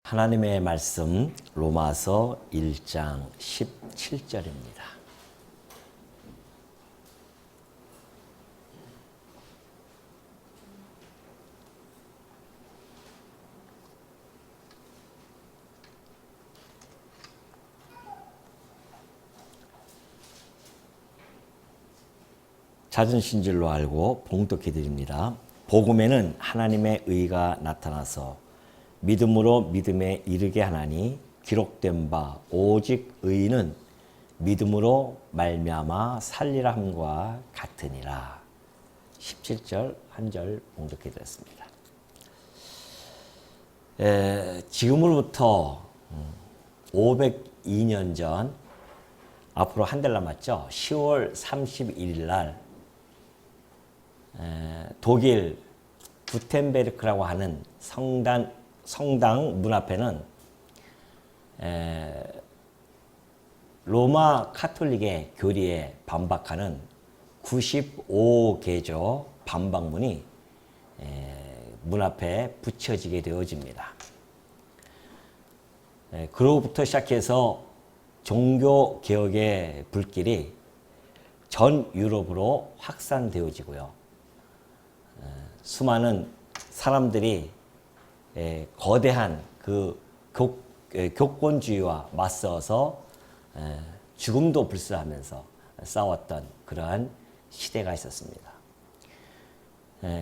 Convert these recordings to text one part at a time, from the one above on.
하나님의 말씀 로마서 1장 17절입니다. 잦은 신질로 알고 봉독해 드립니다. 복음에는 하나님의 의가 나타나서 믿음으로 믿음에 이르게 하나니 기록된 바 오직 의인은 믿음으로 말미암아 살리라 함과 같으니라. 17절 한 절 봉독해 드렸습니다. 지금으로부터 502년 전 앞으로 한 달 남았죠. 10월 31일 날 독일 구텐베르크라고 하는 성당 문 앞에는 로마 카톨릭의 교리에 반박하는 95개조 반박문이 문 앞에 붙여지게 되어집니다. 그로부터 시작해서 종교개혁의 불길이 전 유럽으로 확산되어지고요. 수많은 사람들이 거대한 그 교권주의와 맞서서 죽음도 불사하면서 싸웠던 그러한 시대가 있었습니다.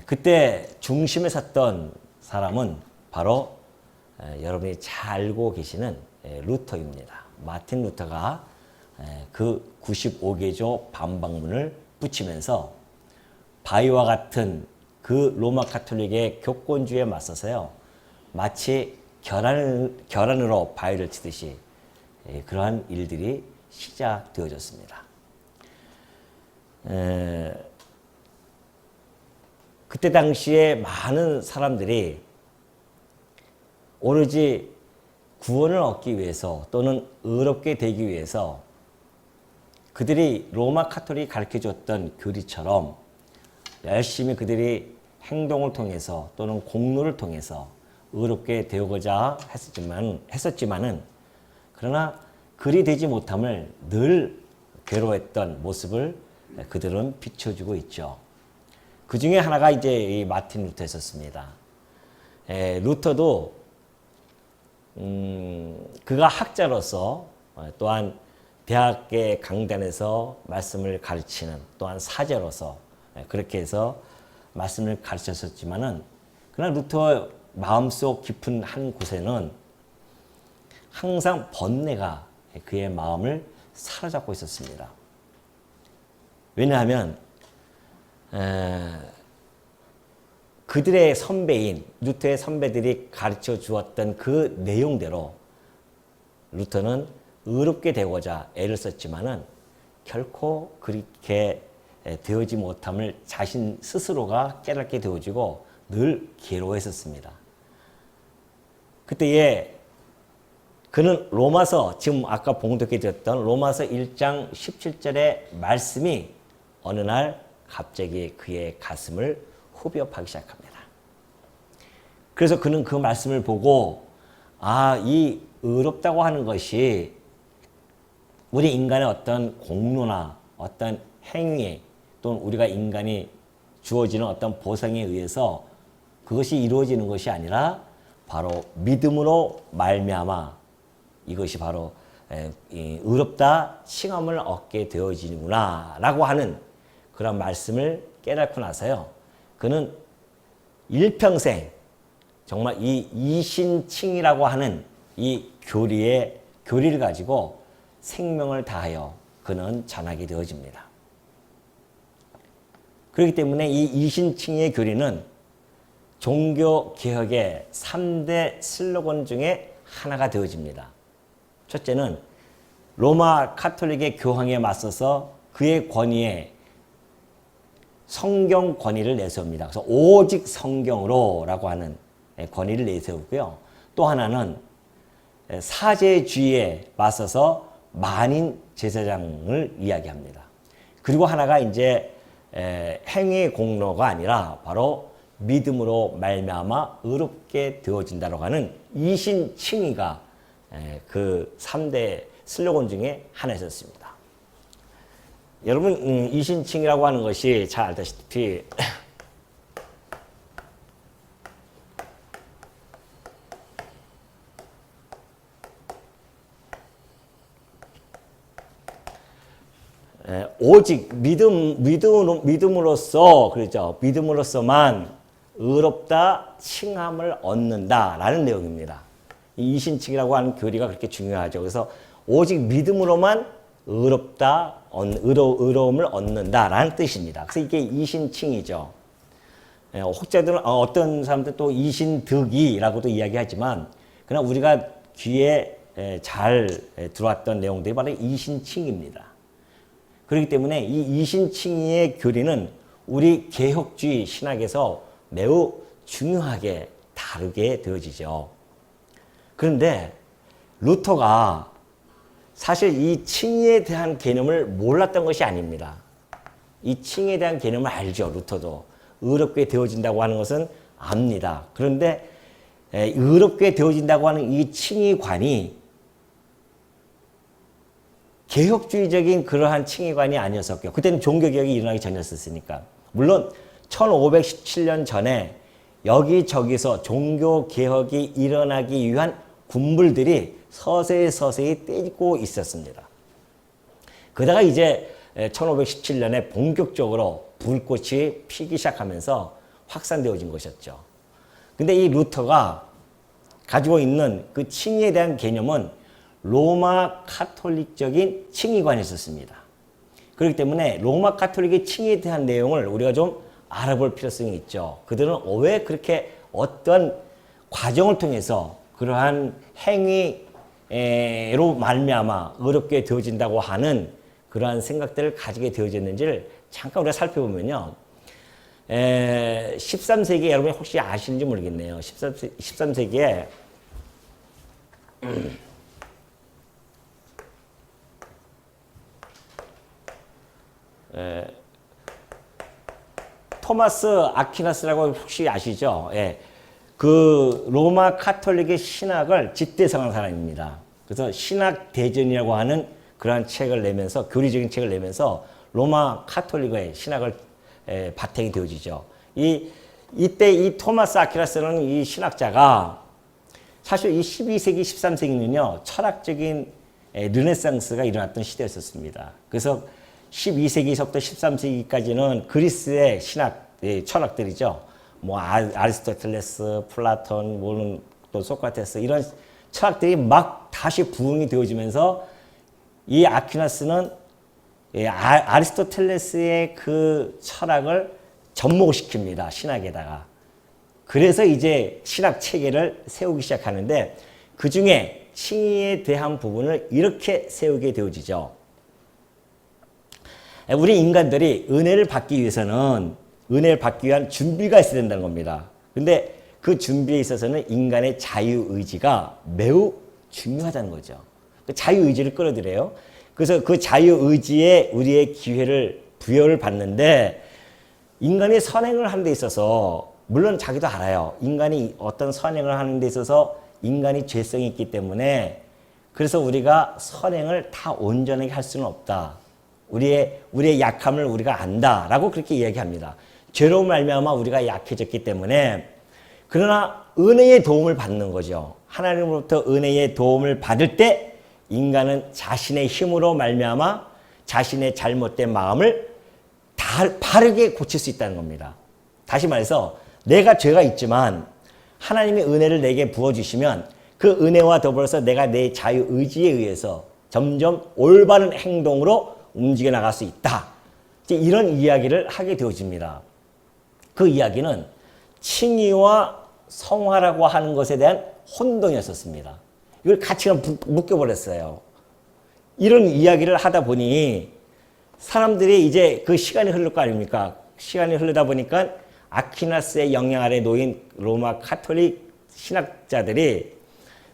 그때 중심에 섰던 사람은 바로 여러분이 잘 알고 계시는 루터입니다. 마틴 루터가 그 95개조 반박문을 붙이면서 바위와 같은 그 로마 카톨릭의 교권주의에 맞서서요, 마치 결안으로 바위를 치듯이 그러한 일들이 시작되어졌습니다. 그때 당시에 많은 사람들이 오로지 구원을 얻기 위해서 또는 의롭게 되기 위해서 그들이 로마 카톨릭이 가르쳐줬던 교리처럼 열심히 그들이 행동을 통해서 또는 공로를 통해서 의롭게 되고자 했었지만은 그러나 그리 되지 못함을 늘 괴로워했던 모습을 그들은 비춰주고 있죠. 그 중에 하나가 이제 이 마틴 루터였었습니다. 루터도 그가 학자로서 또한 대학의 강단에서 말씀을 가르치는 또한 사제로서 그렇게 해서 말씀을 가르쳤었지만은 그러나 루터 마음속 깊은 한 곳에는 항상 번뇌가 그의 마음을 사로잡고 있었습니다. 왜냐하면 그들의 선배인 루터의 선배들이 가르쳐 주었던 그 내용대로 루터는 의롭게 되고자 애를 썼지만은 결코 그렇게 되어지 못함을 자신 스스로가 깨닫게 되어지고 늘 괴로워했었습니다. 그때에 그는 로마서, 지금 아까 봉독해 드렸던 로마서 1장 17절의 말씀이 어느 날 갑자기 그의 가슴을 후벼파기 시작합니다. 그래서 그는 그 말씀을 보고 이 의롭다고 하는 것이 우리 인간의 어떤 공로나 어떤 행위에 또는 우리가 인간이 주어지는 어떤 보상에 의해서 그것이 이루어지는 것이 아니라 바로 믿음으로 말미암아 이것이 바로 의롭다 칭함을 얻게 되어지는구나 라고 하는 그런 말씀을 깨닫고 나서요, 그는 일평생 정말 이 이신칭이라고 하는 이 교리를 가지고 생명을 다하여 그는 전하게 되어집니다. 그렇기 때문에 이 이신칭의 교리는 종교개혁의 3대 슬로건 중에 하나가 되어집니다. 첫째는 로마 카톨릭의 교황에 맞서서 그의 권위에 성경 권위를 내세웁니다. 그래서 오직 성경으로 라고 하는 권위를 내세우고요. 또 하나는 사제주의에 맞서서 만인 제사장을 이야기합니다. 그리고 하나가 이제 행위의 공로가 아니라 바로 믿음으로 말미암아 의롭게 되어진다라고 하는 이신칭의가 그 3대 슬로건 중에 하나였습니다. 여러분 이신칭의라고 하는 것이 잘 알다시피 오직 믿음으로써 그렇죠. 믿음으로써만 의롭다 칭함을 얻는다라는 내용입니다. 이 이신칭이라고 하는 교리가 그렇게 중요하죠. 그래서 오직 믿음으로만 의로움을 얻는다라는 뜻입니다. 그래서 이게 이신칭이죠. 혹자들은 어떤 사람들 또 이신득이라고도 이야기하지만 그러나 우리가 귀에 잘 들어왔던 내용들이 바로 이신칭입니다. 그렇기 때문에 이 이신칭의의 교리는 우리 개혁주의 신학에서 매우 중요하게 다루게 되어지죠. 그런데 루터가 사실 이 칭의에 대한 개념을 몰랐던 것이 아닙니다. 이 칭의에 대한 개념을 알죠. 루터도. 의롭게 되어진다고 하는 것은 압니다. 그런데 의롭게 되어진다고 하는 이 칭의관이 개혁주의적인 그러한 칭의관이 아니었었고요. 그때는 종교개혁이 일어나기 전이었으니까. 물론 1517년 전에 여기저기서 종교개혁이 일어나기 위한 군불들이 서서히 떼고 있었습니다. 그러다가 이제 1517년에 본격적으로 불꽃이 피기 시작하면서 확산되어진 것이었죠. 근데 이 루터가 가지고 있는 그 칭의에 대한 개념은 로마 카톨릭적인 칭의관이었습니다. 그렇기 때문에 로마 카톨릭의 칭의에 대한 내용을 우리가 좀 알아볼 필요성이 있죠. 그들은 왜 그렇게 어떤 과정을 통해서 그러한 행위로 말미암아 의롭게 되어진다고 하는 그러한 생각들을 가지게 되어졌는지를 잠깐 우리가 살펴보면요. 13세기에 여러분이 혹시 아시는지 모르겠네요. 13세기에 토마스 아퀴나스라고 혹시 아시죠? 예. 그 로마 카톨릭의 신학을 집대성한 사람입니다. 그래서 신학 대전이라고 하는 그러한 책을 내면서 교리적인 책을 내면서 로마 카톨릭의 신학을 바탕이 되어지죠. 이때 이 토마스 아퀴나스라는 이 신학자가 사실 이 12세기, 13세기는요 철학적인 르네상스가 일어났던 시대였었습니다. 그래서 12세기서부터 13세기까지는 그리스의 신학, 철학들이죠. 뭐 아리스토텔레스, 플라톤, 또 소크라테스 이런 철학들이 막 다시 부흥이 되어지면서 이 아퀴나스는 아리스토텔레스의 그 철학을 접목시킵니다. 신학에다가. 그래서 이제 신학 체계를 세우기 시작하는데 그 중에 칭의에 대한 부분을 이렇게 세우게 되어지죠. 우리 인간들이 은혜를 받기 위해서는 은혜를 받기 위한 준비가 있어야 된다는 겁니다. 근데 그 준비에 있어서는 인간의 자유의지가 매우 중요하다는 거죠. 그 자유의지를 끌어들여요. 그래서 그 자유의지에 우리의 기회를 부여를 받는데 인간이 선행을 하는 데 있어서 물론 자기도 알아요. 인간이 어떤 선행을 하는 데 있어서 인간이 죄성이 있기 때문에 그래서 우리가 선행을 다 온전하게 할 수는 없다. 우리의 약함을 우리가 안다라고 그렇게 이야기합니다. 죄로 말미암아 우리가 약해졌기 때문에 그러나 은혜의 도움을 받는 거죠. 하나님으로부터 은혜의 도움을 받을 때 인간은 자신의 힘으로 말미암아 자신의 잘못된 마음을 바르게 고칠 수 있다는 겁니다. 다시 말해서 내가 죄가 있지만 하나님의 은혜를 내게 부어주시면 그 은혜와 더불어서 내가 내 자유의지에 의해서 점점 올바른 행동으로 움직여 나갈 수 있다. 이런 이야기를 하게 되어집니다. 그 이야기는 칭의와 성화라고 하는 것에 대한 혼동이었었습니다. 이걸 같이 묶여버렸어요. 이런 이야기를 하다 보니 사람들이 이제 그 시간이 흐를 거 아닙니까? 시간이 흐르다 보니까 아퀴나스의 영향 아래 놓인 로마 카톨릭 신학자들이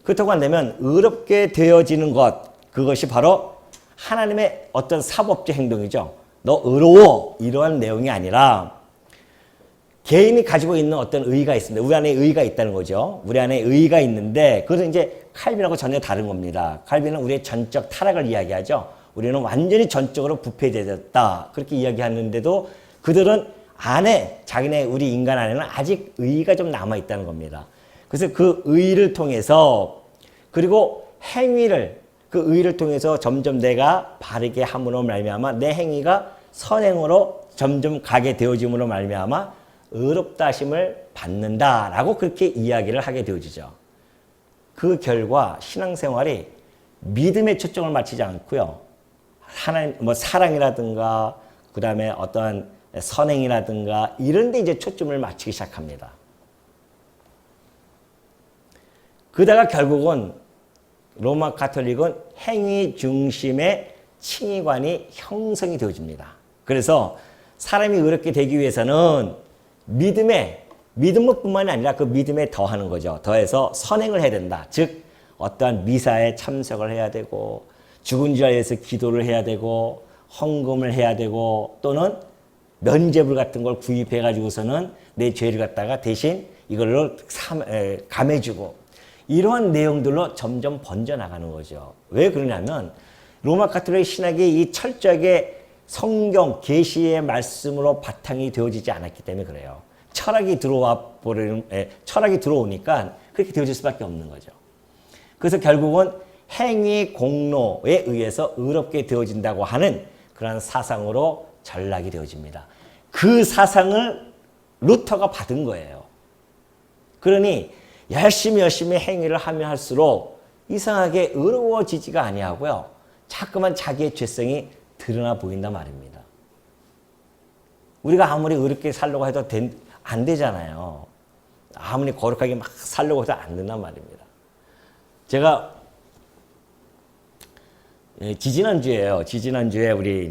그렇다고 한다면 의롭게 되어지는 것, 그것이 바로 하나님의 어떤 사법적 행동이죠. 너 의로워 이러한 내용이 아니라 개인이 가지고 있는 어떤 의의가 있습니다. 우리 안에 의의가 있다는 거죠. 우리 안에 의의가 있는데 그것은 이제 칼빈하고 전혀 다른 겁니다. 칼빈은 우리의 전적 타락을 이야기하죠. 우리는 완전히 전적으로 부패되었다. 그렇게 이야기하는데도 그들은 안에 자기네 우리 인간 안에는 아직 의의가 좀 남아 있다는 겁니다. 그래서 그 의의를 통해서 그리고 행위를 그 의의를 통해서 점점 내가 바르게 함으로 말미암아 내 행위가 선행으로 점점 가게 되어짐으로 말미암아 의롭다 하심을 받는다라고 그렇게 이야기를 하게 되어지죠. 그 결과 신앙생활이 믿음에 초점을 맞추지 않고요. 하나님 뭐 사랑이라든가 그다음에 어떠한 선행이라든가 이런 데 이제 초점을 맞추기 시작합니다. 그러다가 결국은 로마 가톨릭은 행위 중심의 칭의관이 형성이 되어집니다. 그래서 사람이 의롭게 되기 위해서는 믿음뿐만이 아니라 그 믿음에 더하는 거죠. 더해서 선행을 해야 된다. 즉 어떠한 미사에 참석을 해야 되고 죽은 자에 대해서 기도를 해야 되고 헌금을 해야 되고 또는 면죄불 같은 걸 구입해 가지고서는 내 죄를 갖다가 대신 이걸로 감해주고 이러한 내용들로 점점 번져나가는 거죠. 왜 그러냐면 로마 가톨릭 신학이 이 철저하게 성경 계시의 말씀으로 바탕이 되어지지 않았기 때문에 그래요. 철학이 들어오니까 그렇게 되어질 수밖에 없는 거죠. 그래서 결국은 행위 공로에 의해서 의롭게 되어진다고 하는 그런 사상으로 전락이 되어집니다. 그 사상을 루터가 받은 거예요. 그러니 열심히 행위를 하면 할수록 이상하게 의로워지지가 아니하고요. 자꾸만 자기의 죄성이 드러나 보인단 말입니다. 우리가 아무리 의롭게 살려고 해도 안 되잖아요. 아무리 거룩하게 막 살려고 해도 안 된단 말입니다. 제가 지지난주에 우리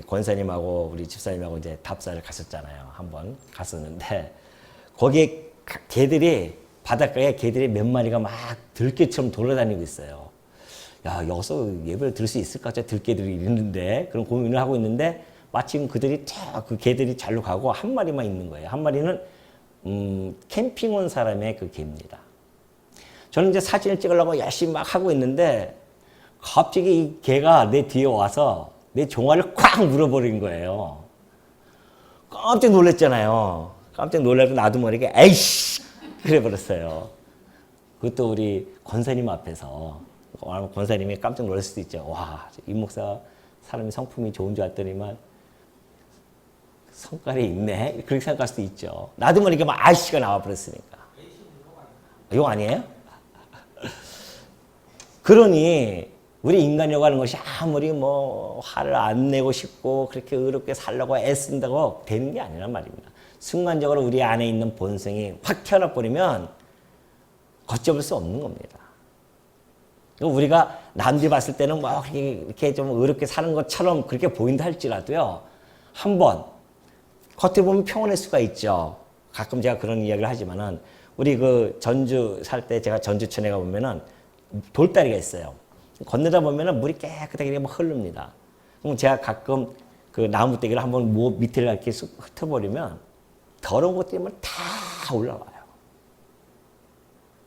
권사님하고 우리 집사님하고 이제 답사를 갔었잖아요. 한번 갔었는데 거기에 바닷가에 개들이 몇 마리가 막 들개처럼 돌아다니고 있어요. 야, 여기서 예배를 들을 수 있을까? 들개들이 있는데 그런 고민을 하고 있는데 마침 그 개들이 잘로 가고 한 마리만 있는 거예요. 한 마리는 캠핑 온 사람의 그 개입니다. 저는 이제 사진을 찍으려고 열심히 막 하고 있는데 갑자기 이 개가 내 뒤에 와서 내 종아리를 꽉 물어버린 거예요. 깜짝 놀랐잖아요. 깜짝 놀라서 나도 모르게 에이씨 그래 버렸어요. 그것도 우리 권사님 앞에서 권사님이 깜짝 놀랄 수도 있죠. 와, 이 목사 사람이 성품이 좋은 줄 알더니만 성깔이 있네. 그렇게 생각할 수도 있죠. 나도 모르게 막 아이씨가 나와 버렸으니까. 이거 아니에요? 그러니 우리 인간이라고 하는 것이 아무리 뭐 화를 안 내고 싶고 그렇게 의롭게 살려고 애쓴다고 되는 게 아니란 말입니다. 순간적으로 우리 안에 있는 본성이 확 튀어나와 버리면 걷잡을 수 없는 겁니다. 우리가 남들이 봤을 때는 뭐 이렇게 좀 의롭게 사는 것처럼 그렇게 보인다 할지라도요. 한번 겉에 보면 평온할 수가 있죠. 가끔 제가 그런 이야기를 하지만은 우리 그 전주 살 때 제가 전주천에 가보면은 돌다리가 있어요. 건너다 보면은 물이 깨끗하게 막 흐릅니다. 그럼 제가 가끔 그 나무떼기를 한번 밑에를 이렇게 흩어버리면 더러운 것들이 다 올라와요.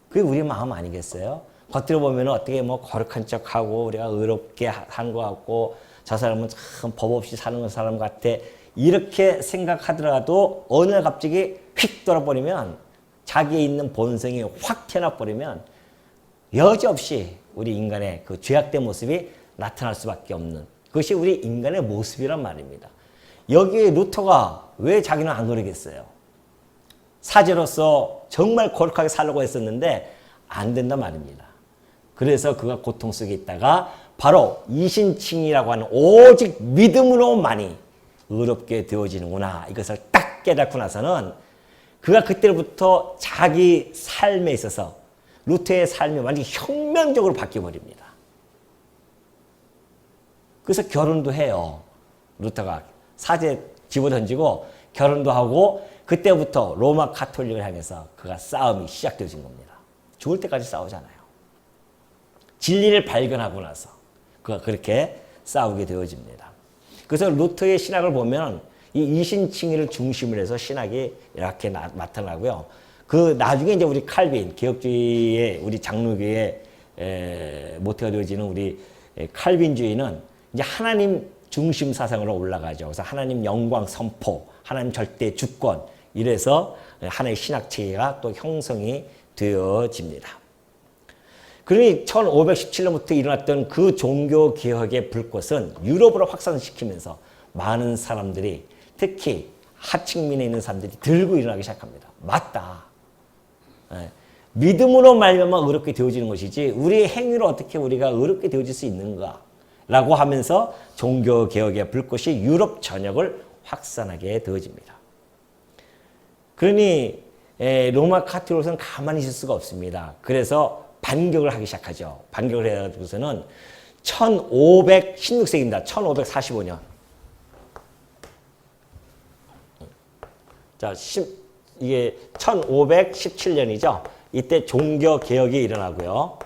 그게 우리 마음 아니겠어요? 겉으로 보면 어떻게 뭐 거룩한 척하고 우리가 의롭게 한 것 같고 저 사람은 참 법 없이 사는 사람 같아 이렇게 생각하더라도 어느 날 갑자기 휙 돌아버리면 자기에 있는 본성이 확 튀어나버리면 여지없이 우리 인간의 그 죄악된 모습이 나타날 수밖에 없는 그것이 우리 인간의 모습이란 말입니다. 여기에 루터가 왜 자기는 안 그러겠어요? 사제로서 정말 거룩하게 살려고 했었는데 안 된단 말입니다. 그래서 그가 고통 속에 있다가 바로 이신칭이라고 하는 오직 믿음으로만이 의롭게 되어지는구나. 이것을 딱 깨닫고 나서는 그가 그때부터 자기 삶에 있어서 루터의 삶이 완전히 혁명적으로 바뀌어버립니다. 그래서 결혼도 해요. 루터가 사제 집어던지고 결혼도 하고 그때부터 로마 가톨릭을 향해서 그가 싸움이 시작되어진 겁니다. 죽을 때까지 싸우잖아요. 진리를 발견하고 나서 그가 그렇게 싸우게 되어집니다. 그래서 루터의 신학을 보면 이 이신칭의를 중심으로 해서 신학이 이렇게 나타나고요. 그 나중에 이제 우리 칼빈 개혁주의의 우리 장로교의 모태가 되어지는 우리 칼빈주의는 이제 하나님 중심 사상으로 올라가죠. 그래서 하나님 영광 선포, 하나님 절대 주권 이래서 하나의 신학 체계가 또 형성이 되어집니다. 그러니 1517년부터 일어났던 그 종교 개혁의 불꽃은 유럽으로 확산시키면서 많은 사람들이 특히 하층민에 있는 사람들이 들고 일어나기 시작합니다. 맞다. 믿음으로 말미암아 의롭게 되어지는 것이지 우리의 행위로 어떻게 우리가 의롭게 되어질 수 있는가 라고 하면서 종교개혁의 불꽃이 유럽 전역을 확산하게 되어집니다. 그러니 로마 카톨릭은 가만히 있을 수가 없습니다. 그래서 반격을 하기 시작하죠. 반격을 해가지고서는 1516세기입니다. 1545년. 자, 이게 1517년이죠. 이때 종교개혁이 일어나고요.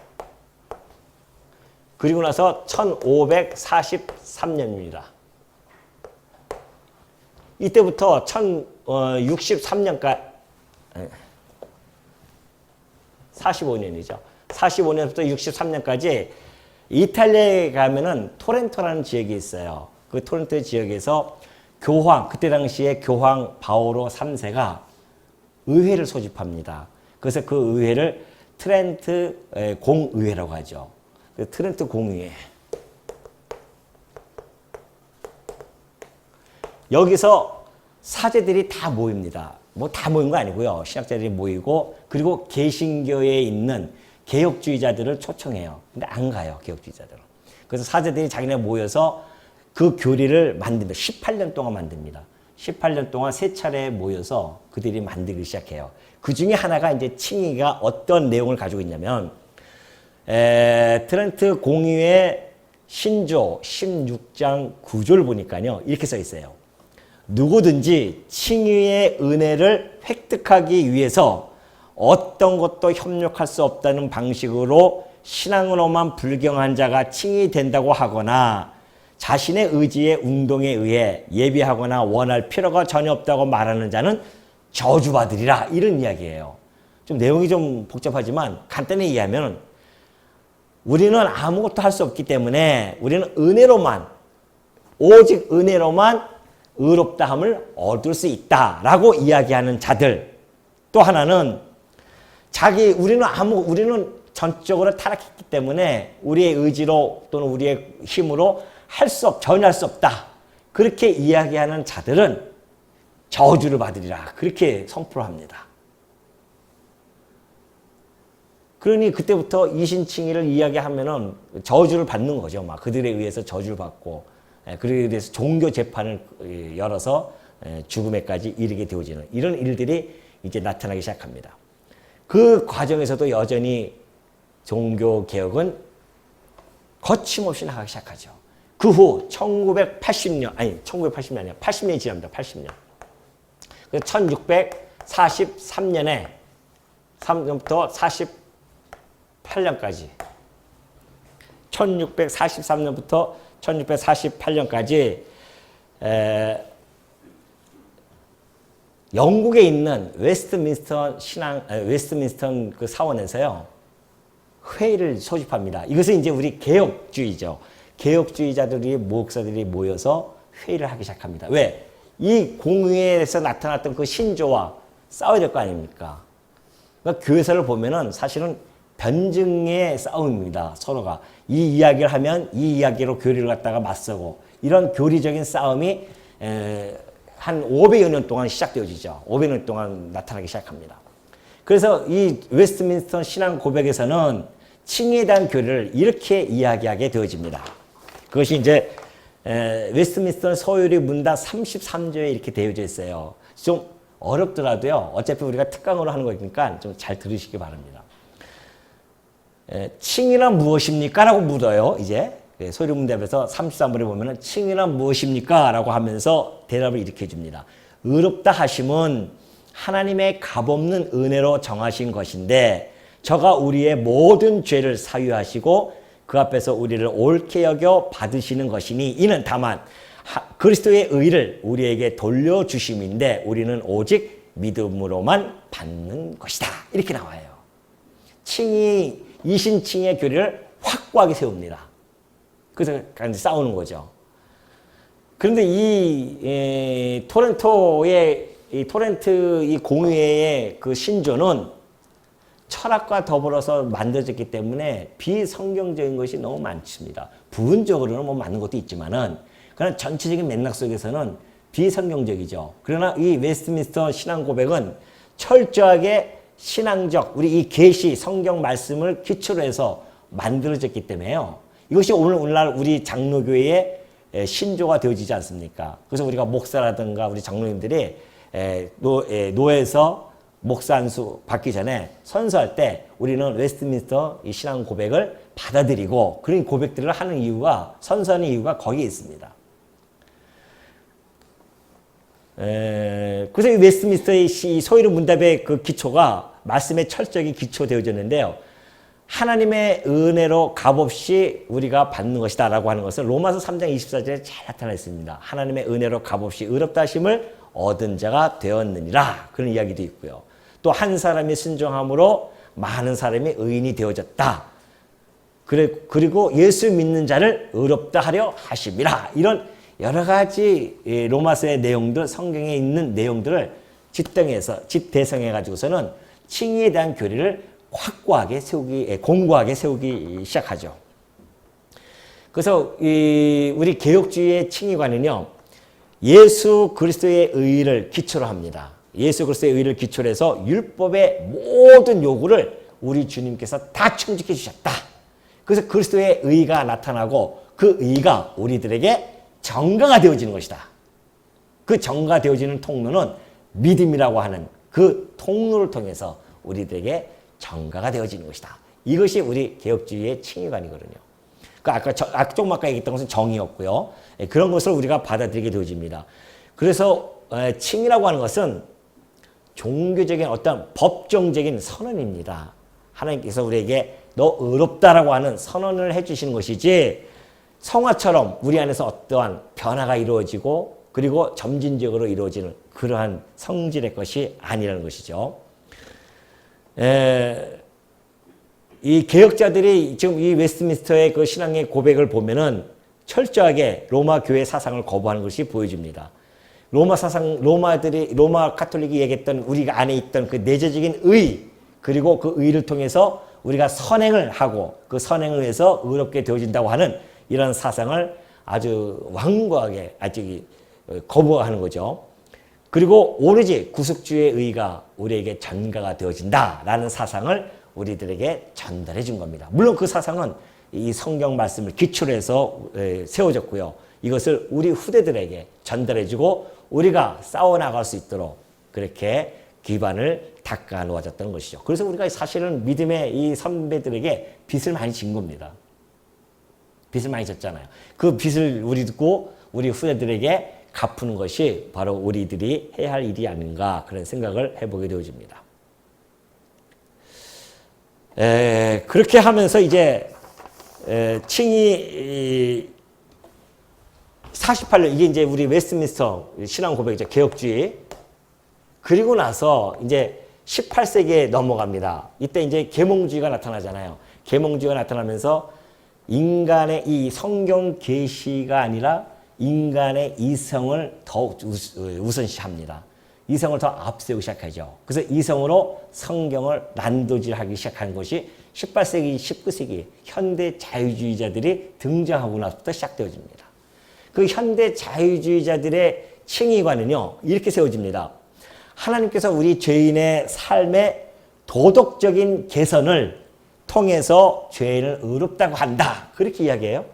그리고 나서 1543년입니다. 이때부터 1063년까지 45년이죠. 45년부터 63년까지 이탈리아에 가면은 토렌토라는 지역이 있어요. 그 토렌토 지역에서 교황, 그때 당시에 교황 바오로 3세가 의회를 소집합니다. 그래서 그 의회를 트렌트 공의회라고 하죠. 트렌트 공의회. 여기서 사제들이 다 모입니다. 뭐 다 모인 거 아니고요. 신학자들이 모이고 그리고 개신교에 있는 개혁주의자들을 초청해요. 근데 안 가요. 개혁주의자들은. 그래서 사제들이 자기네 모여서 그 교리를 만듭니다. 18년 동안 만듭니다. 18년 동안 세 차례 모여서 그들이 만들기 시작해요. 그 중에 하나가 이제 칭의가 어떤 내용을 가지고 있냐면 트렌트 공의회 신조 16장 9조를 보니까요. 이렇게 써 있어요. 누구든지 칭의의 은혜를 획득하기 위해서 어떤 것도 협력할 수 없다는 방식으로 신앙으로만 불경한 자가 칭의된다고 하거나 자신의 의지의 운동에 의해 예비하거나 원할 필요가 전혀 없다고 말하는 자는 저주받으리라. 이런 이야기예요. 좀 내용이 좀 복잡하지만 간단히 이해하면 우리는 아무것도 할 수 없기 때문에 우리는 은혜로만 오직 은혜로만 의롭다함을 얻을 수 있다라고 이야기하는 자들. 또 하나는 우리는 전적으로 타락했기 때문에 우리의 의지로 또는 우리의 힘으로 전혀 할 수 없다. 그렇게 이야기하는 자들은 저주를 받으리라. 그렇게 선포를 합니다. 그러니 그때부터 이신칭의를 이야기하면은 저주를 받는 거죠. 막 그들에 의해서 저주를 받고, 그들에 대해서 종교 재판을 열어서 죽음에까지 이르게 되어지는 이런 일들이 이제 나타나기 시작합니다. 그 과정에서도 여전히 종교 개혁은 거침없이 나가기 시작하죠. 그 후 1980년 아니야. 80년이 지납니다. 80년. 그래서 1643년에 3년부터 48년까지 1643년부터 1648년까지 영국에 있는 웨스트민스터 그 사원에서요 회의를 소집합니다. 이것은 이제 우리 개혁주의죠. 개혁주의자들이 목사들이 모여서 회의를 하기 시작합니다. 왜? 이 공의회에서 나타났던 그 신조와 싸워야 될 거 아닙니까? 그러니까 교회사를 보면은 사실은 변증의 싸움입니다. 서로가 이 이야기를 하면 이 이야기로 교리를 갖다가 맞서고 이런 교리적인 싸움이 한 500여 년 동안 시작되어지죠. 500년 동안 나타나기 시작합니다. 그래서 이 웨스트민스터 신앙 고백에서는 칭의에 대한 교리를 이렇게 이야기하게 되어집니다. 그것이 이제 웨스트민스터 서유리 문답 33조에 이렇게 되어져 있어요. 좀 어렵더라도요. 어차피 우리가 특강으로 하는 거니까 좀 잘 들으시기 바랍니다. 칭의란 무엇입니까? 라고 묻어요. 이제 서유리 문답에서 33번에 보면은 칭의란 무엇입니까? 라고 하면서 대답을 이렇게 해줍니다. 의롭다 하심은 하나님의 값없는 은혜로 정하신 것인데 저가 우리의 모든 죄를 사유하시고 그 앞에서 우리를 옳게 여겨 받으시는 것이니 이는 다만 그리스도의 의를 우리에게 돌려주심인데 우리는 오직 믿음으로만 받는 것이다. 이렇게 나와요. 칭의, 이신칭의 교리를 확고하게 세웁니다. 그래서 싸우는 거죠. 그런데 토렌트 이 공의회의 그 신조는 철학과 더불어서 만들어졌기 때문에 비성경적인 것이 너무 많습니다. 부분적으로는 뭐 맞는 것도 있지만은, 그러나 전체적인 맥락 속에서는 비성경적이죠. 그러나 이 웨스트민스터 신앙 고백은 철저하게 신앙적, 우리 이 계시 성경 말씀을 기초로 해서 만들어졌기 때문에요. 이것이 오늘날 우리 장로교회의 신조가 되어지지 않습니까? 그래서 우리가 목사라든가 우리 장로님들이 노회에서 목사 안수 받기 전에 선서할 때 우리는 웨스트민스터 이 신앙 고백을 받아들이고 그런 고백들을 하는 이유가, 선서하는 이유가 거기에 있습니다. 그래서 이 웨스트민스터의 소위로 문답의 그 기초가 말씀에 철저하게 기초되어졌는데요. 하나님의 은혜로 값없이 우리가 받는 것이다 라고 하는 것은 로마서 3장 24절에 잘 나타나 있습니다. 하나님의 은혜로 값없이 의롭다 하심을 얻은 자가 되었느니라, 그런 이야기도 있고요. 또 한 사람이 순종함으로 많은 사람이 의인이 되어졌다. 그리고 예수 믿는 자를 의롭다 하려 하심이라. 이런 여러 가지 로마서의 내용들, 성경에 있는 내용들을 집대성해 가지고서는 칭의에 대한 교리를 확고하게 공고하게 세우기 시작하죠. 그래서 우리 개혁주의의 칭의관은요, 예수 그리스도의 의를 기초로 합니다. 예수 그리스도의 의를 기초로 해서 율법의 모든 요구를 우리 주님께서 다 충족해 주셨다. 그래서 그리스도의 의가 나타나고 그 의가 우리들에게 정가가 되어지는 것이다. 그 정가 되어지는 통로는 믿음이라고 하는 그 통로를 통해서 우리들에게 정가가 되어지는 것이다. 이것이 우리 개혁주의의 칭의관이거든요. 조금 아까 얘기했던 것은 정의였고요. 그런 것을 우리가 받아들이게 되어집니다. 그래서 칭의라고 하는 것은 종교적인 어떤 법정적인 선언입니다. 하나님께서 우리에게 너 의롭다라고 하는 선언을 해주시는 것이지, 성화처럼 우리 안에서 어떠한 변화가 이루어지고 그리고 점진적으로 이루어지는 그러한 성질의 것이 아니라는 것이죠. 이 개혁자들이 지금 이 웨스트민스터의 그 신앙의 고백을 보면은 철저하게 로마 교회 사상을 거부하는 것이 보여집니다. 로마 카톨릭이 얘기했던 우리가 안에 있던 그 내재적인 의, 그리고 그 의를 통해서 우리가 선행을 하고 그 선행을 해서 의롭게 되어진다고 하는 이런 사상을 아주 완고하게 거부하는 거죠. 그리고 오로지 구속주의 의가 우리에게 전가가 되어진다라는 사상을 우리들에게 전달해 준 겁니다. 물론 그 사상은 이 성경 말씀을 기초로 해서 세워졌고요. 이것을 우리 후대들에게 전달해 주고 우리가 싸워나갈 수 있도록 그렇게 기반을 닦아 놓아졌다는 것이죠. 그래서 우리가 사실은 믿음의 이 선배들에게 빚을 많이 진 겁니다. 빚을 많이 졌잖아요. 그 빚을 우리 후대들에게 갚는 것이 바로 우리들이 해야 할 일이 아닌가, 그런 생각을 해보게 되어집니다. 그렇게 하면서 이제 칭의 48년, 이게 이제 우리 웨스트민스터 신앙 고백이죠. 개혁주의. 그리고 나서 이제 18세기에 넘어갑니다. 이때 이제 계몽주의가 나타나잖아요. 계몽주의가 나타나면서 인간의 이 성경 계시가 아니라 인간의 이성을 더욱 우선시합니다. 이성을 더 앞세우기 시작하죠. 그래서 이성으로 성경을 난도질하기 시작한 것이 18세기, 19세기 현대 자유주의자들이 등장하고 나서부터 시작되어집니다. 그 현대 자유주의자들의 칭의관은요, 이렇게 세워집니다. 하나님께서 우리 죄인의 삶의 도덕적인 개선을 통해서 죄인을 의롭다고 한다. 그렇게 이야기해요.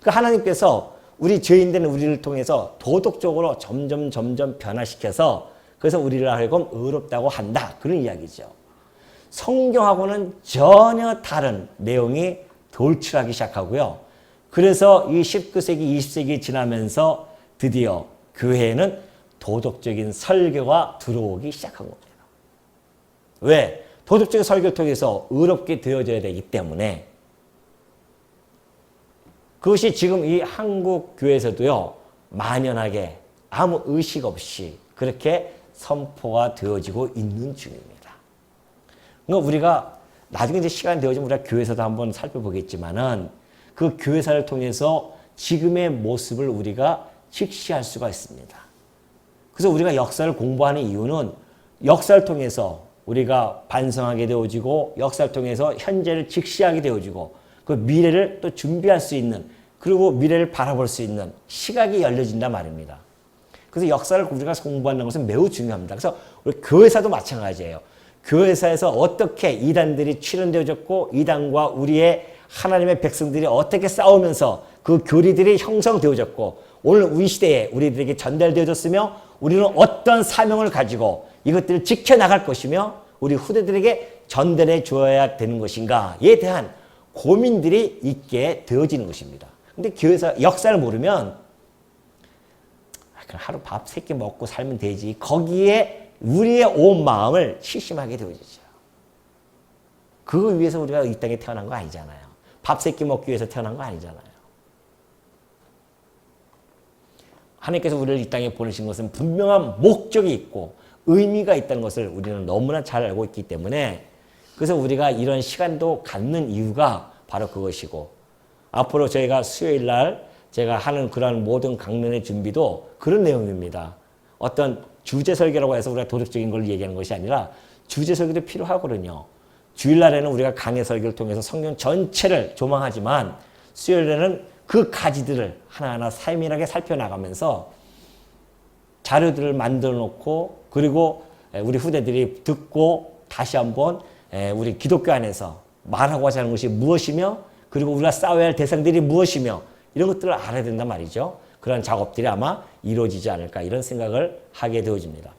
그 하나님께서 우리 죄인된 우리를 통해서 도덕적으로 점점 변화시켜서 그래서 우리를 하여금 의롭다고 한다. 그런 이야기죠. 성경하고는 전혀 다른 내용이 돌출하기 시작하고요. 그래서 이 19세기, 20세기 지나면서 드디어 교회에는 도덕적인 설교가 들어오기 시작한 겁니다. 왜? 도덕적인 설교를 통해서 의롭게 되어져야 되기 때문에. 그것이 지금 이 한국 교회에서도요, 만연하게 아무 의식 없이 그렇게 선포가 되어지고 있는 중입니다. 그러니까 우리가 나중에 이제 시간이 되어지면 우리가 교회사도 한번 살펴보겠지만은 그 교회사를 통해서 지금의 모습을 우리가 직시할 수가 있습니다. 그래서 우리가 역사를 공부하는 이유는 역사를 통해서 우리가 반성하게 되어지고 역사를 통해서 현재를 직시하게 되어지고 그 미래를 또 준비할 수 있는 그리고 미래를 바라볼 수 있는 시각이 열려진단 말입니다. 그래서 역사를 우리가 공부하는 것은 매우 중요합니다. 그래서 우리 교회사도 마찬가지예요. 교회사에서 어떻게 이단들이 출현되어졌고 이단과 우리의 하나님의 백성들이 어떻게 싸우면서 그 교리들이 형성되어졌고 오늘 우리 시대에 우리들에게 전달되어졌으며 우리는 어떤 사명을 가지고 이것들을 지켜나갈 것이며 우리 후대들에게 전달해 줘야 되는 것인가에 대한 고민들이 있게 되어지는 것입니다. 근데 교회사 역사를 모르면 하루 밥 3끼 먹고 살면 되지. 거기에 우리의 온 마음을 실심하게 되어지죠. 그거 위해서 우리가 이 땅에 태어난 거 아니잖아요. 밥 3끼 먹기 위해서 태어난 거 아니잖아요. 하나님께서 우리를 이 땅에 보내신 것은 분명한 목적이 있고 의미가 있다는 것을 우리는 너무나 잘 알고 있기 때문에 그래서 우리가 이런 시간도 갖는 이유가 바로 그것이고 앞으로 저희가 수요일 날 제가 하는 그러한 모든 강론의 준비도 그런 내용입니다. 어떤 주제 설교라고 해서 우리가 도덕적인 걸 얘기하는 것이 아니라 주제 설교도 필요하거든요. 주일날에는 우리가 강해 설교를 통해서 성경 전체를 조망하지만 수요일에는 그 가지들을 하나하나 세밀하게 살펴나가면서 자료들을 만들어 놓고 그리고 우리 후대들이 듣고 다시 한번 우리 기독교 안에서 말하고자 하는 것이 무엇이며 그리고 우리가 싸워야 할 대상들이 무엇이며 이런 것들을 알아야 된단 말이죠. 그런 작업들이 아마 이루어지지 않을까 이런 생각을 하게 되어집니다.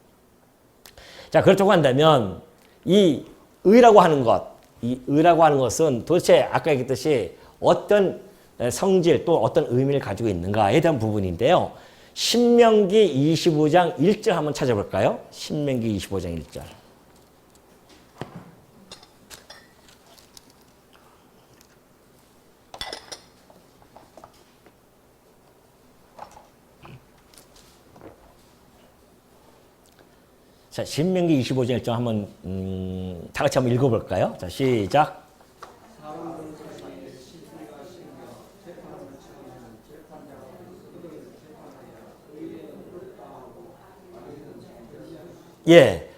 자, 그렇다고 한다면 이 의라고 하는 것, 이 의라고 하는 것은 도대체 아까 얘기했듯이 어떤 성질 또 어떤 의미를 가지고 있는가에 대한 부분인데요. 신명기 25장 1절 한번 찾아볼까요? 신명기 25장 1절. 자, 신명기 25장 1절 한번 다 같이 한번 읽어볼까요? 자, 시작. 예,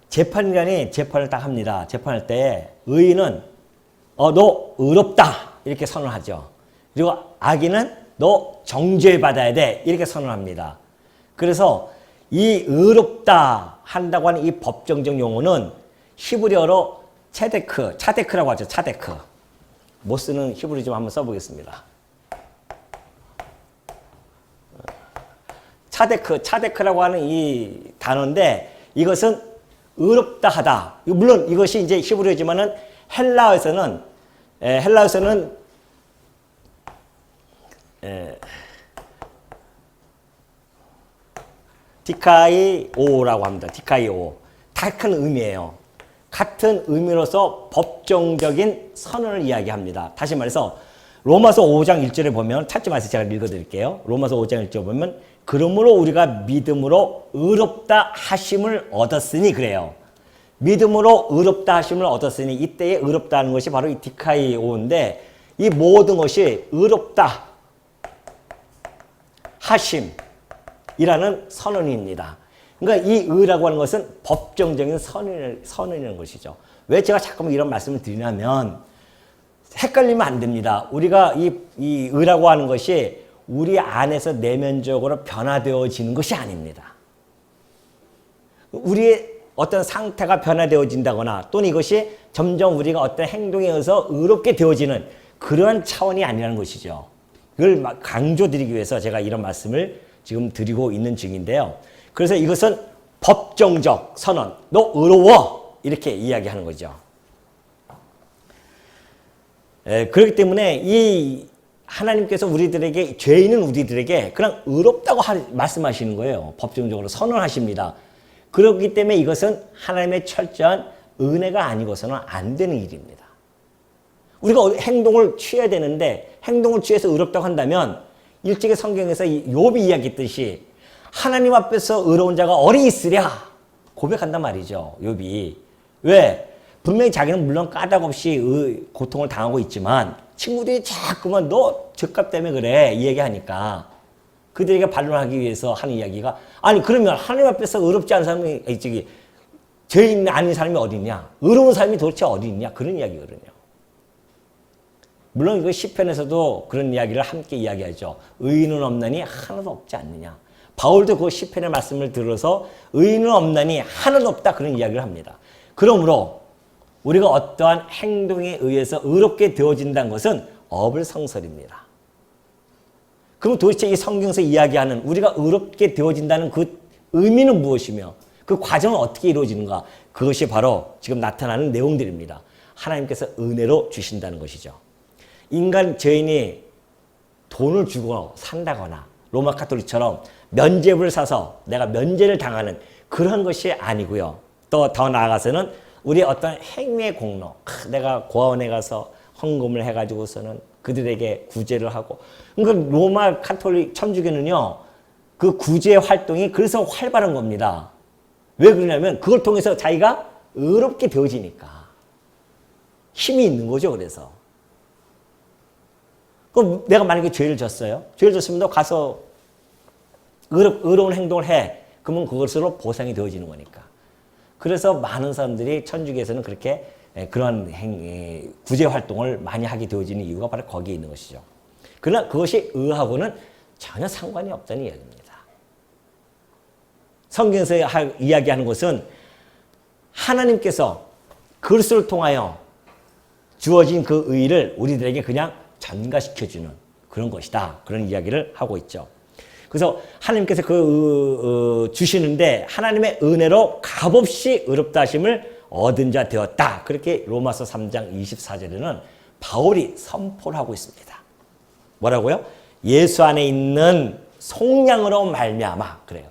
재판관이 재판을 딱 합니다. 재판할 때 의인은 너 의롭다 이렇게 선언하죠. 그리고 악인은 너 정죄받아야 돼 이렇게 선언합니다. 그래서 이 의롭다 한다고 하는 이 법정적 용어는 히브리어로 차데크라고 하죠. 차데크. 못 쓰는 히브리 좀 한번 써보겠습니다. 차데크라고 하는 이 단어인데 이것은 의롭다 하다. 물론 이것이 이제 히브리어지만은 헬라어에서는 디카이오라고 합니다. 디카이오. 다 큰 의미예요. 같은 의미로서 법정적인 선언을 이야기합니다. 다시 말해서 로마서 5장 1절에 보면 찾지 마세요. 제가 읽어드릴게요. 로마서 5장 1절에 보면 그러므로 우리가 믿음으로 의롭다 하심을 얻었으니 그래요. 믿음으로 의롭다 하심을 얻었으니 이때의 의롭다 하는 것이 바로 이 디카이오인데 이 모든 것이 의롭다 하심이라는 선언입니다. 그러니까 이 의라고 하는 것은 법정적인 선언이라는 것이죠. 왜 제가 자꾸 이런 말씀을 드리냐면 헷갈리면 안 됩니다. 우리가 이 의라고 하는 것이 우리 안에서 내면적으로 변화되어지는 것이 아닙니다. 우리의 어떤 상태가 변화되어진다거나 또는 이것이 점점 우리가 어떤 행동에 의해서 의롭게 되어지는 그러한 차원이 아니라는 것이죠. 그걸 강조드리기 위해서 제가 이런 말씀을 지금 드리고 있는 중인데요. 그래서 이것은 법정적 선언, 너 의로워 이렇게 이야기하는 거죠. 그렇기 때문에 이 하나님께서 우리들에게 죄인은 우리들에게 그냥 의롭다고 말씀하시는 거예요. 법정적으로 선언하십니다. 그렇기 때문에 이것은 하나님의 철저한 은혜가 아니고서는 안 되는 일입니다. 우리가 행동을 취해야 되는데 행동을 취해서 의롭다고 한다면 일찍이 성경에서 욥이 이야기했듯이 하나님 앞에서 의로운 자가 어디 있으랴 고백한단 말이죠. 욥이. 왜? 분명히 자기는 물론 까닭 없이 고통을 당하고 있지만 친구들이 자꾸만 너 죗값 때문에 그래 이 얘기하니까 그들에게 반론하기 위해서 하는 이야기가 아니 그러면 하나님 앞에서 의롭지 않은 사람이 죄인 아닌 사람이 어디 있냐? 의로운 사람이 도대체 어디 있냐? 그런 이야기거든요. 물론 이거 시편에서도 그런 이야기를 함께 이야기하죠. 의인은 없나니 하나도 없지 않느냐. 바울도 그 시편의 말씀을 들어서 의인은 없나니 하나도 없다 그런 이야기를 합니다. 그러므로 우리가 어떠한 행동에 의해서 의롭게 되어진다는 것은 어불성설입니다. 그럼 도대체 이 성경에서 이야기하는 우리가 의롭게 되어진다는 그 의미는 무엇이며 그 과정은 어떻게 이루어지는가? 그것이 바로 지금 나타나는 내용들입니다. 하나님께서 은혜로 주신다는 것이죠. 인간 죄인이 돈을 주고 산다거나 로마 카톨릭처럼 면죄부를 사서 내가 면죄를 당하는 그런 것이 아니고요. 또 더 나아가서는 우리의 어떤 행위의 공로, 내가 고아원에 가서 헌금을 해가지고서는 그들에게 구제를 하고 그러니까 로마 카톨릭 천주교는요. 그 구제 활동이 그래서 활발한 겁니다. 왜 그러냐면 그걸 통해서 자기가 의롭게 되어지니까 힘이 있는 거죠. 그래서 그럼 내가 만약에 죄를 졌어요. 죄를 졌으면 너 가서 의로운 행동을 해. 그러면 그것으로 보상이 되어지는 거니까. 그래서 많은 사람들이 천주교에서는 그렇게 그런 구제 활동을 많이 하게 되어지는 이유가 바로 거기에 있는 것이죠. 그러나 그것이 의하고는 전혀 상관이 없다는 이야기입니다. 성경에서 이야기하는 것은 하나님께서 그리스도를 통하여 주어진 그 의를 우리들에게 그냥 전가시켜주는 그런 것이다. 그런 이야기를 하고 있죠. 그래서 하나님께서 주시는데 하나님의 은혜로 값없이 의롭다 하심을 얻은 자 되었다. 그렇게 로마서 3장 24절에는 바울이 선포를 하고 있습니다. 뭐라고요? 예수 안에 있는 속량으로 말미암아 그래요.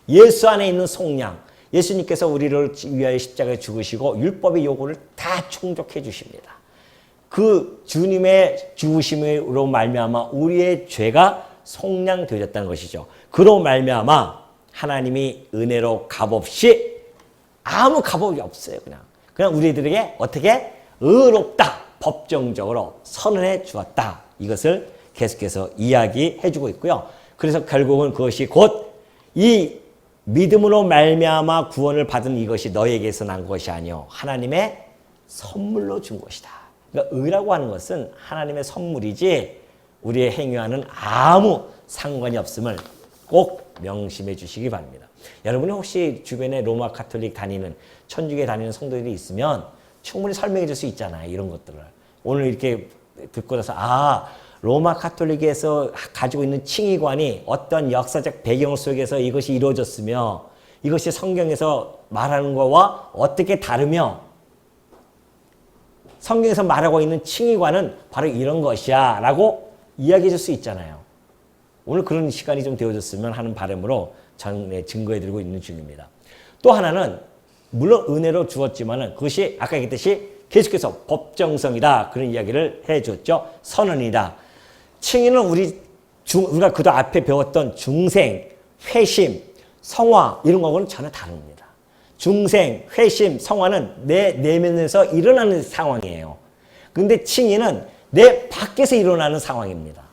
예수 안에 있는 속량. 예수님께서 우리를 위하여 십자가에 죽으시고 율법의 요구를 다 충족해 주십니다. 그 주님의 죽으심으로 말미암아 우리의 죄가 속량되어졌다는 것이죠. 그로 말미암아 하나님이 은혜로 값없이 아무 값없이 없어요. 그냥 우리들에게 어떻게 의롭다 법정적으로 선언해 주었다. 이것을 계속해서 이야기해 주고 있고요. 그래서 결국은 그것이 곧 이 믿음으로 말미암아 구원을 받은 이것이 너에게서 난 것이 아니요 하나님의 선물로 준 것이다. 그러니까 의라고 하는 것은 하나님의 선물이지 우리의 행위와는 아무 상관이 없음을 꼭 명심해 주시기 바랍니다. 여러분이 혹시 주변에 로마 카톨릭 다니는 천주교에 다니는 성도들이 있으면 충분히 설명해 줄 수 있잖아요. 이런 것들을. 오늘 이렇게 듣고 나서 로마 카톨릭에서 가지고 있는 칭의관이 어떤 역사적 배경 속에서 이것이 이루어졌으며 이것이 성경에서 말하는 것과 어떻게 다르며 성경에서 말하고 있는 칭의관은 바로 이런 것이야 라고 이야기해 줄 수 있잖아요. 오늘 그런 시간이 좀 되어졌으면 하는 바람으로 증거해 드리고 있는 중입니다. 또 하나는 물론 은혜로 주었지만 그것이 아까 얘기했듯이 계속해서 법정성이다. 그런 이야기를 해줬죠. 선언이다. 칭의는 우리가 그도 앞에 배웠던 중생, 회심, 성화 이런 거하고는 전혀 다릅니다. 중생, 회심, 성화는 내 내면에서 일어나는 상황이에요. 그런데 칭의는 내 밖에서 일어나는 상황입니다.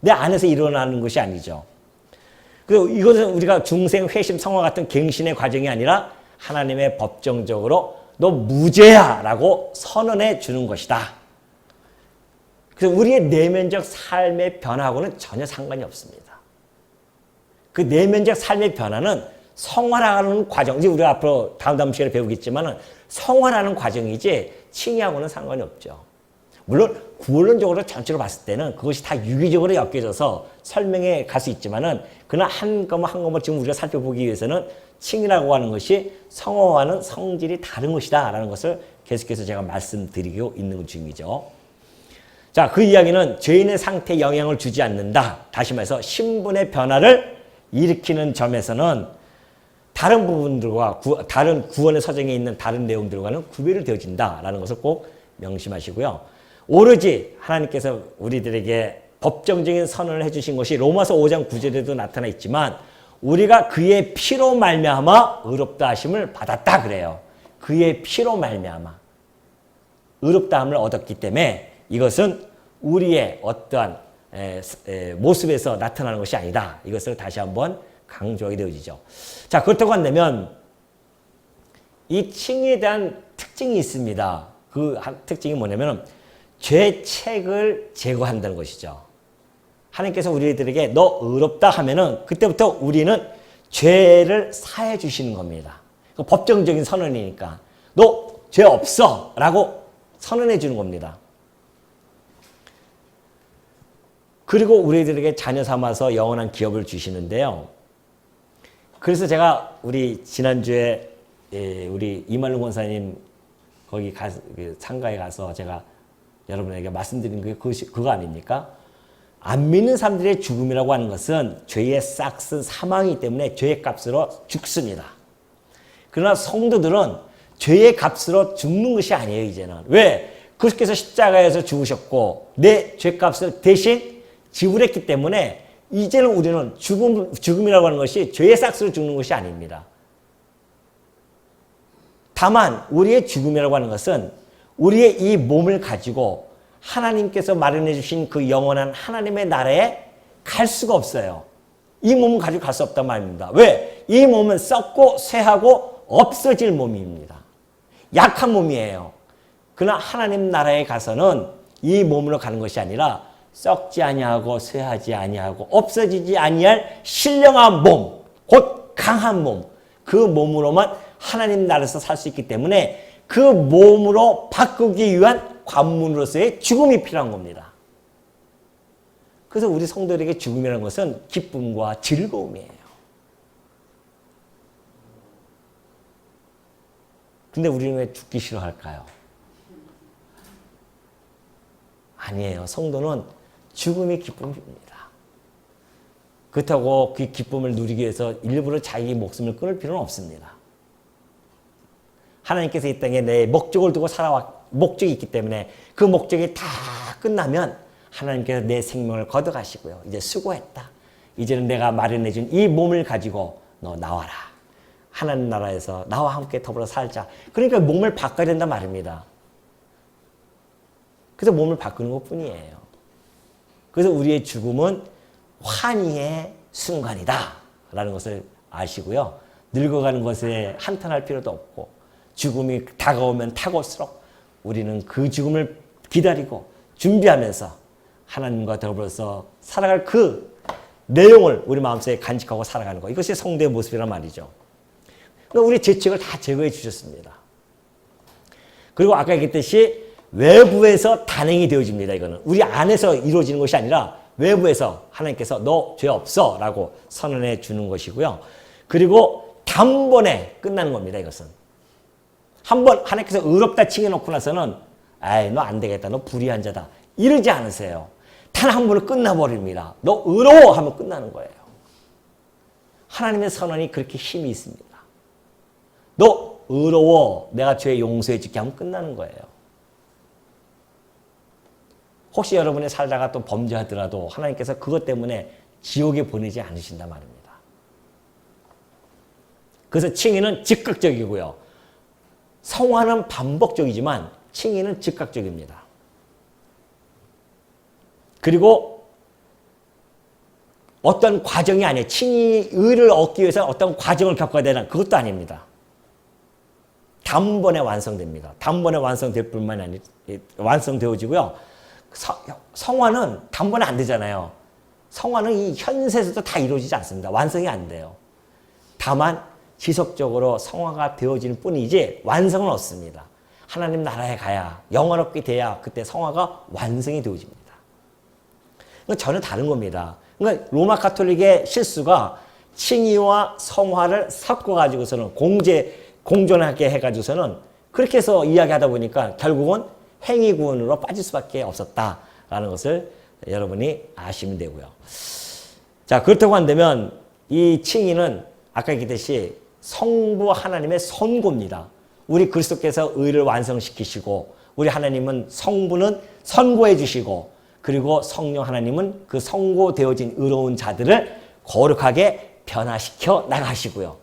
내 안에서 일어나는 것이 아니죠. 그리고 이것은 우리가 중생, 회심, 성화 같은 갱신의 과정이 아니라 하나님의 법정적으로 너 무죄야 라고 선언해 주는 것이다. 그래서 우리의 내면적 삶의 변화하고는 전혀 상관이 없습니다. 그 내면적 삶의 변화는 성화라는 과정, 이제 우리가 앞으로 다음 시간에 배우겠지만 성화라는 과정이지 칭의하고는 상관이 없죠. 물론 구원론적으로 전체로 봤을 때는 그것이 다 유기적으로 엮여져서 설명해 갈 수 있지만은 그러나 한 거만 지금 우리가 살펴보기 위해서는 칭의라고 하는 것이 성화와는 성질이 다른 것이다 라는 것을 계속해서 제가 말씀드리고 있는 중이죠. 자, 그 이야기는 죄인의 상태에 영향을 주지 않는다. 다시 말해서 신분의 변화를 일으키는 점에서는 다른 부분들과 다른 구원의 서정에 있는 다른 내용들과는 구별이 되어진다라는 것을 꼭 명심하시고요. 오로지 하나님께서 우리들에게 법정적인 선언을 해주신 것이 로마서 5장 9절에도 나타나 있지만 우리가 그의 피로 말미암아 의롭다 하심을 받았다 그래요. 그의 피로 말미암아 의롭다함을 얻었기 때문에 이것은 우리의 어떠한 모습에서 나타나는 것이 아니다. 이것을 다시 한번 강조하게 되어지죠. 자, 그렇다고 한다면 이 칭의에 대한 특징이 있습니다. 그 특징이 뭐냐면 죄책을 제거한다는 것이죠. 하나님께서 우리들에게 너 의롭다 하면은 그때부터 우리는 죄를 사해 주시는 겁니다. 법정적인 선언이니까 너 죄 없어 라고 선언해 주는 겁니다. 그리고 우리들에게 자녀 삼아서 영원한 기업을 주시는데요. 그래서 제가 우리 지난주에 우리 이만룡 권사님 거기 상가에 가서 제가 여러분에게 말씀드린 게 그거 아닙니까? 안 믿는 사람들의 죽음이라고 하는 것은 죄의 싹슨 사망이기 때문에 죄의 값으로 죽습니다. 그러나 성도들은 죄의 값으로 죽는 것이 아니에요, 이제는. 왜? 그리스도께서 십자가에서 죽으셨고 내 죄값을 대신 지불했기 때문에 이제는 우리는 죽음이라고 하는 것이 죄의 싹스로 죽는 것이 아닙니다. 다만 우리의 죽음이라고 하는 것은 우리의 이 몸을 가지고 하나님께서 마련해 주신 그 영원한 하나님의 나라에 갈 수가 없어요. 이 몸을 가지고 갈 수 없단 말입니다. 왜? 이 몸은 썩고 쇠하고 없어질 몸입니다. 약한 몸이에요. 그러나 하나님 나라에 가서는 이 몸으로 가는 것이 아니라 썩지 아니하고 쇠하지 아니하고 없어지지 아니할 신령한 몸, 곧 강한 몸, 그 몸으로만 하나님 나라에서 살 수 있기 때문에 그 몸으로 바꾸기 위한 관문으로서의 죽음이 필요한 겁니다. 그래서 우리 성도들에게 죽음이라는 것은 기쁨과 즐거움이에요. 근데 우리는 왜 죽기 싫어할까요? 아니에요. 성도는 죽음이 기쁨입니다. 그렇다고 그 기쁨을 누리기 위해서 일부러 자기 목숨을 끊을 필요는 없습니다. 하나님께서 이 땅에 내 목적을 두고 목적이 있기 때문에 그 목적이 다 끝나면 하나님께서 내 생명을 걷어가시고요. 이제 수고했다. 이제는 내가 마련해준 이 몸을 가지고 너 나와라. 하나님 나라에서 나와 함께 더불어 살자. 그러니까 몸을 바꿔야 된단 말입니다. 그래서 몸을 바꾸는 것뿐이에요. 그래서 우리의 죽음은 환희의 순간이다 라는 것을 아시고요. 늙어가는 것에 한탄할 필요도 없고 죽음이 다가오면 다가올수록 우리는 그 죽음을 기다리고 준비하면서 하나님과 더불어서 살아갈 그 내용을 우리 마음속에 간직하고 살아가는 것. 이것이 성도의 모습이란 말이죠. 그러니까 우리 죄책을 다 제거해 주셨습니다. 그리고 아까 얘기했듯이 외부에서 단행이 되어집니다. 이거는 우리 안에서 이루어지는 것이 아니라 외부에서 하나님께서 너 죄 없어 라고 선언해 주는 것이고요. 그리고 단번에 끝나는 겁니다. 이것은 한번 하나님께서 의롭다 칭해놓고 나서는 아이 너 안 되겠다. 너 불의한 자다. 이러지 않으세요. 단 한 번은 끝나버립니다. 너 의로워 하면 끝나는 거예요. 하나님의 선언이 그렇게 힘이 있습니다. 너 의로워 내가 죄 용서해 줄게 하면 끝나는 거예요. 혹시 여러분이 살다가 또 범죄하더라도 하나님께서 그것 때문에 지옥에 보내지 않으신단 말입니다. 그래서 칭의는 즉각적이고요. 성화는 반복적이지만 칭의는 즉각적입니다. 그리고 어떤 과정이 아니에요. 칭의를 얻기 위해서 어떤 과정을 겪어야 되는 그것도 아닙니다. 단번에 완성됩니다. 단번에 완성될 뿐만 아니라 완성되어지고요. 성화는 단번에 안 되잖아요. 성화는 이 현세에서도 다 이루어지지 않습니다. 완성이 안 돼요. 다만 지속적으로 성화가 되어지는 뿐이지 완성은 없습니다. 하나님 나라에 가야 영원롭게 돼야 그때 성화가 완성이 되어집니다. 전혀 다른 겁니다. 그러니까 로마 가톨릭의 실수가 칭의와 성화를 섞어가지고서는 공존하게 해가지고서는 그렇게 해서 이야기하다 보니까 결국은 행위구원으로 빠질 수밖에 없었다라는 것을 여러분이 아시면 되고요. 자, 그렇다고 한다면 이 칭의는 아까 얘기했듯이 성부 하나님의 선고입니다. 우리 그리스도께서 의를 완성시키시고 우리 하나님은 성부는 선고해 주시고 그리고 성령 하나님은 그 성고되어진 의로운 자들을 거룩하게 변화시켜 나가시고요.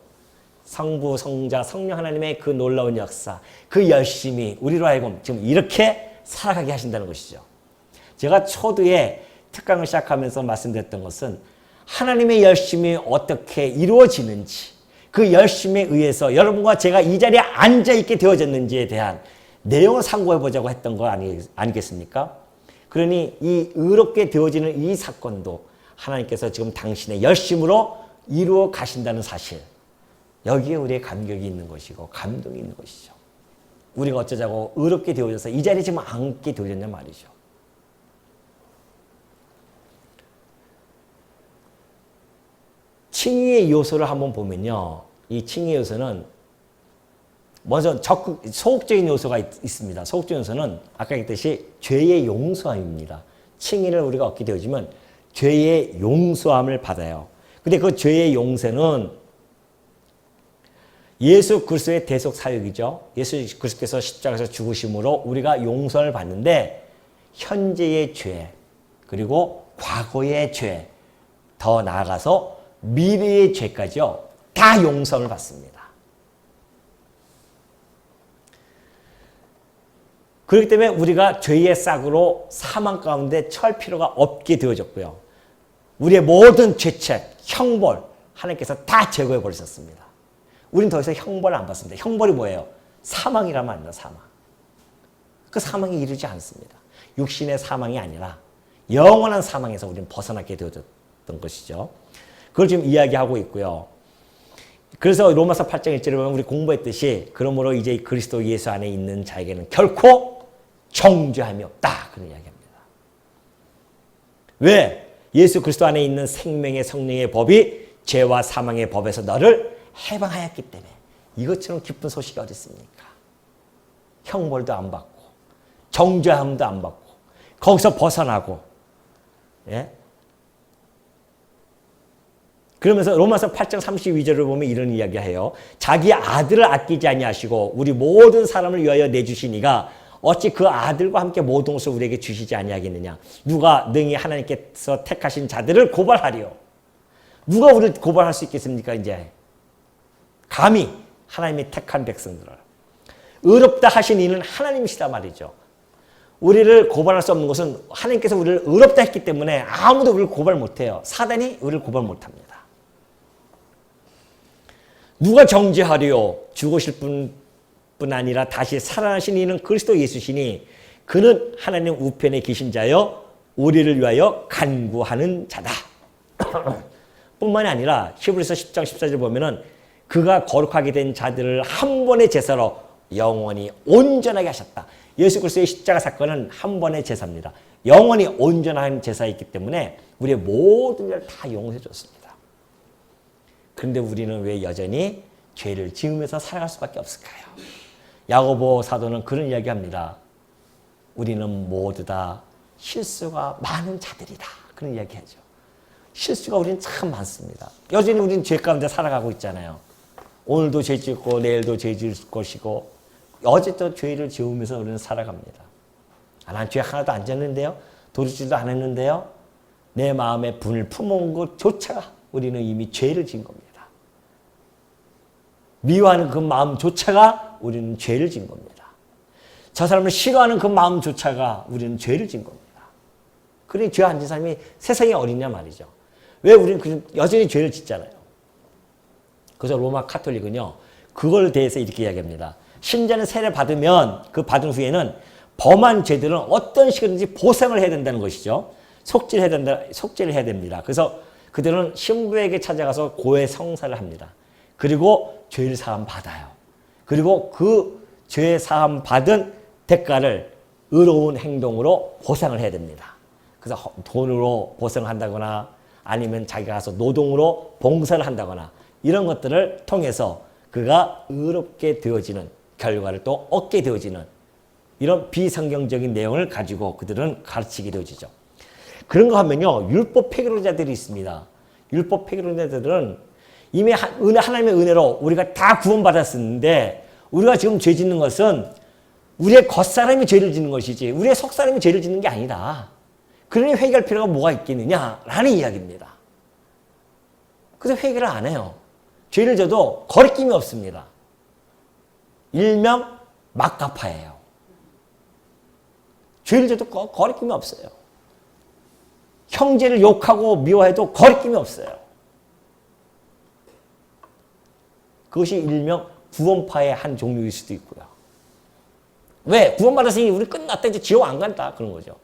성부, 성자, 성령 하나님의 그 놀라운 역사, 그 열심이 우리로 하여금 지금 이렇게 살아가게 하신다는 것이죠. 제가 초두에 특강을 시작하면서 말씀드렸던 것은 하나님의 열심이 어떻게 이루어지는지, 그 열심에 의해서 여러분과 제가 이 자리에 앉아있게 되어졌는지에 대한 내용을 상고해보자고 했던 거 아니겠습니까? 그러니 이 의롭게 되어지는 이 사건도 하나님께서 지금 당신의 열심으로 이루어 가신다는 사실, 여기에 우리의 감격이 있는 것이고 감동이 있는 것이죠. 우리가 어쩌자고 의롭게 되어져서 이 자리에 지금 앉게 되어졌냐 말이죠. 칭의의 요소를 한번 보면요. 이 칭의의 요소는 먼저 적극, 소극적인 요소가 있습니다. 소극적인 요소는 아까 얘기했듯이 죄의 용서함입니다. 칭의를 우리가 얻게 되어지면 죄의 용서함을 받아요. 근데 그 죄의 용서는 예수 그리스도의 대속 사역이죠. 예수 그리스도께서 십자가에서 죽으심으로 우리가 용서를 받는데 현재의 죄, 그리고 과거의 죄, 더 나아가서 미래의 죄까지요. 다 용서를 받습니다. 그렇기 때문에 우리가 죄의 싹으로 사망 가운데 처할 필요가 없게 되어졌고요. 우리의 모든 죄책, 형벌 하나님께서 다 제거해 버리셨습니다. 우리는 더 이상 형벌을 안 받습니다. 형벌이 뭐예요? 사망이라면 안 돼요. 사망. 그 사망에 이르지 않습니다. 육신의 사망이 아니라 영원한 사망에서 우리는 벗어나게 되어졌던 것이죠. 그걸 지금 이야기하고 있고요. 그래서 로마서 8장 1절에 보면 우리 공부했듯이 그러므로 이제 그리스도 예수 안에 있는 자에게는 결코 정죄함이 없다. 그런 이야기합니다. 왜? 예수 그리스도 안에 있는 생명의 성령의 법이 죄와 사망의 법에서 너를 해방하였기 때문에 이것처럼 기쁜 소식이 어디 있습니까? 형벌도 안 받고 정죄함도 안 받고 거기서 벗어나고, 예? 그러면서 로마서 8장 32절을 보면 이런 이야기해요. 자기 아들을 아끼지 아니하시고 우리 모든 사람을 위하여 내주시니가 어찌 그 아들과 함께 모든 것을 우리에게 주시지 아니하겠느냐. 누가 능히 하나님께서 택하신 자들을 고발하리요. 누가 우리를 고발할 수 있겠습니까? 이제 감히 하나님이 택한 백성들을. 의롭다 하신 이는 하나님이시다 말이죠. 우리를 고발할 수 없는 것은 하나님께서 우리를 의롭다 했기 때문에 아무도 우리를 고발 못해요. 사단이 우리를 고발 못합니다. 누가 정죄하리요? 죽으실 뿐 아니라 다시 살아나신 이는 그리스도 예수시니 그는 하나님 우편에 계신 자여 우리를 위하여 간구하는 자다. 뿐만이 아니라 히브리서 10장 14절 보면은 그가 거룩하게 된 자들을 한 번의 제사로 영원히 온전하게 하셨다. 예수 그리스도의 십자가 사건은 한 번의 제사입니다. 영원히 온전한 제사이기 때문에 우리의 모든 일을 다 용서해 줬습니다. 그런데 우리는 왜 여전히 죄를 지으면서 살아갈 수밖에 없을까요? 야고보 사도는 그런 이야기합니다. 우리는 모두 다 실수가 많은 자들이다. 그런 이야기하죠. 실수가 우리는 참 많습니다. 여전히 우리는 죄 가운데 살아가고 있잖아요. 오늘도 죄 짓고 내일도 죄 지을 것이고 어제도 죄를 지으면서 우리는 살아갑니다. 난 죄 하나도 안 졌는데요. 도둑질도 안 했는데요. 내 마음에 분을 품어온 것조차가 우리는 이미 죄를 지은 겁니다. 미워하는 그 마음조차가 우리는 죄를 지은 겁니다. 저 사람을 싫어하는 그 마음조차가 우리는 죄를 지은 겁니다. 그러니 죄 안 진 사람이 세상에 어딨냐 말이죠. 왜 우리는 여전히 죄를 짓잖아요. 그래서 로마 카톨릭은요. 그걸 대해서 이렇게 이야기합니다. 신자는 세례 받으면 그 받은 후에는 범한 죄들은 어떤 식으로든지 보상을 해야 된다는 것이죠. 속죄를 해야 됩니다. 그래서 그들은 신부에게 찾아가서 고해 성사를 합니다. 그리고 죄를 사함 받아요. 그리고 그 죄 사함 받은 대가를 의로운 행동으로 보상을 해야 됩니다. 그래서 돈으로 보상한다거나 아니면 자기가 가서 노동으로 봉사를 한다거나 이런 것들을 통해서 그가 의롭게 되어지는 결과를 또 얻게 되어지는 이런 비성경적인 내용을 가지고 그들은 가르치게 되어지죠. 그런 거 하면요. 율법 폐기론자들이 있습니다. 율법 폐기론자들은 이미 하나님의 은혜로 우리가 다 구원받았었는데 우리가 지금 죄 짓는 것은 우리의 겉사람이 죄를 짓는 것이지 우리의 속사람이 죄를 짓는 게 아니다. 그러니 회개할 필요가 뭐가 있겠느냐라는 이야기입니다. 그래서 회개를 안 해요. 죄를 져도 거리낌이 없습니다. 일명 막가파예요. 죄를 져도 거리낌이 없어요. 형제를 욕하고 미워해도 거리낌이 없어요. 그것이 일명 구원파의 한 종류일 수도 있고요. 왜? 구원받았으니 우리 끝났다. 이제 지옥 안 간다. 그런 거죠.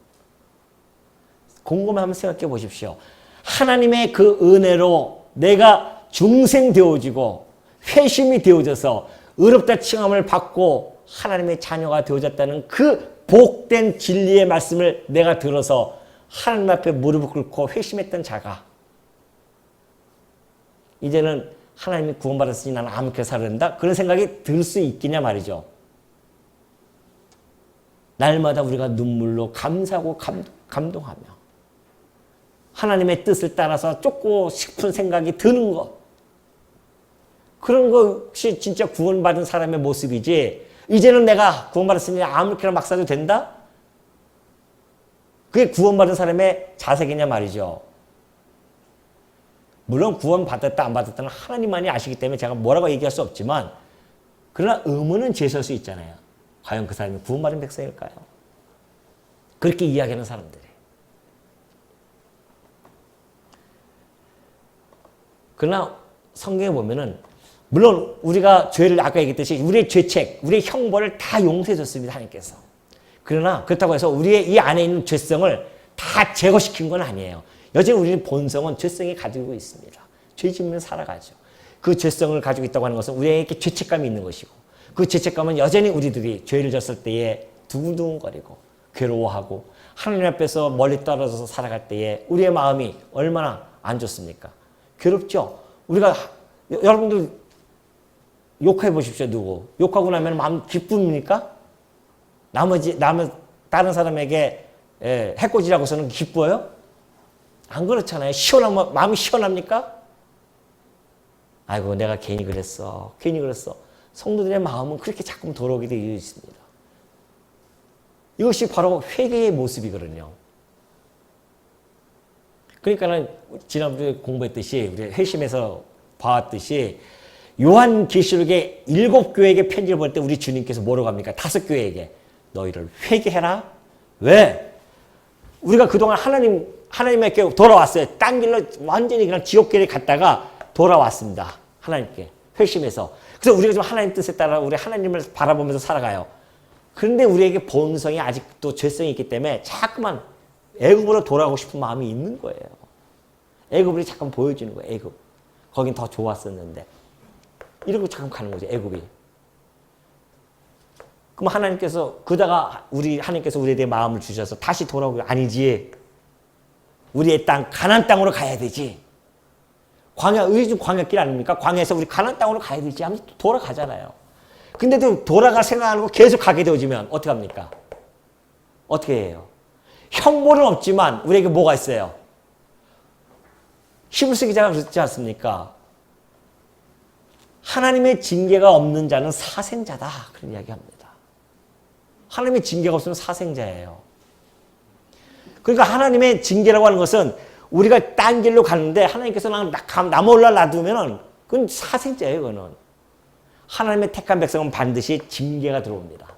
곰곰이 한번 생각해 보십시오. 하나님의 그 은혜로 내가 중생되어지고 회심이 되어져서 의롭다 칭함을 받고 하나님의 자녀가 되어졌다는 그 복된 진리의 말씀을 내가 들어서 하나님 앞에 무릎을 꿇고 회심했던 자가 이제는 하나님이 구원받았으니 나는 아무렇게 살아야 된다. 그런 생각이 들 수 있겠냐 말이죠. 날마다 우리가 눈물로 감사하고 감동하며 하나님의 뜻을 따라서 쫓고 싶은 생각이 드는 것. 그런 것이 진짜 구원받은 사람의 모습이지 이제는 내가 구원받았으니 아무렇게나 막 살아도 된다? 그게 구원받은 사람의 자세겠냐 말이죠. 물론 구원받았다 안 받았다는 하나님만이 아시기 때문에 제가 뭐라고 얘기할 수 없지만 그러나 의문은 제기할 수 있잖아요. 과연 그 사람이 구원받은 백성일까요? 그렇게 이야기하는 사람들이. 그러나 성경에 보면은 물론 우리가 죄를 아까 얘기했듯이 우리의 죄책, 우리의 형벌을 다 용서해 줬습니다. 하나님께서. 그러나 그렇다고 해서 우리의 이 안에 있는 죄성을 다 제거시킨 건 아니에요. 여전히 우리의 본성은 죄성이 가지고 있습니다. 죄 짓면 살아가죠. 그 죄성을 가지고 있다고 하는 것은 우리에게 죄책감이 있는 것이고 그 죄책감은 여전히 우리들이 죄를 졌을 때에 두근두근거리고 괴로워하고 하나님 앞에서 멀리 떨어져서 살아갈 때에 우리의 마음이 얼마나 안 좋습니까? 괴롭죠? 우리가 여러분들 욕해 보십시오. 누구? 욕하고 나면 마음 기쁩니까? 다른 사람에게 해코지라고서는 기뻐요? 안 그렇잖아요. 마음이 시원합니까? 아이고 내가 괜히 그랬어. 괜히 그랬어. 성도들의 마음은 그렇게 자꾸 돌아오게 되어 있습니다. 이것이 바로 회개의 모습이거든요. 그러니까는 지난주에 공부했듯이 우리 회심에서 봐왔듯이 요한계시록의 7교회에게 편지를 보낼 때 우리 주님께서 뭐라고 합니까? 5교회에게 너희를 회개해라. 왜? 우리가 그동안 하나님께 돌아왔어요. 딴 길로 완전히 그냥 지옥길에 갔다가 돌아왔습니다. 하나님께 회심해서. 그래서 우리가 좀 하나님 뜻에 따라 우리 하나님을 바라보면서 살아가요. 그런데 우리에게 본성이 아직도 죄성이 있기 때문에 자꾸만 애굽으로 돌아가고 싶은 마음이 있는 거예요. 애굽이 잠깐 보여주는 거예요. 애굽. 거긴 더 좋았었는데. 이러고 잠깐 가는 거죠. 애굽이. 그럼 하나님께서 하나님께서 우리에 대해 마음을 주셔서 다시 돌아오고 아니지. 우리의 땅 가나안 땅으로 가야 되지. 요즘 광야길 아닙니까? 광야에서 우리 가나안 땅으로 가야 되지 하면서 돌아가잖아요. 근데도 돌아갈 생각하는 거 계속 가게 되어지면 어떻게 합니까? 어떻게 해요? 형벌은 없지만 우리에게 뭐가 있어요? 히브리서 기자가 그랬지 않습니까? 하나님의 징계가 없는 자는 사생자다. 그런 이야기합니다. 하나님의 징계가 없으면 사생자예요. 그러니까 하나님의 징계라고 하는 것은 우리가 딴 길로 가는데 하나님께서 나몰라 놔두면 그건 사생자예요. 그거는. 하나님의 택한 백성은 반드시 징계가 들어옵니다.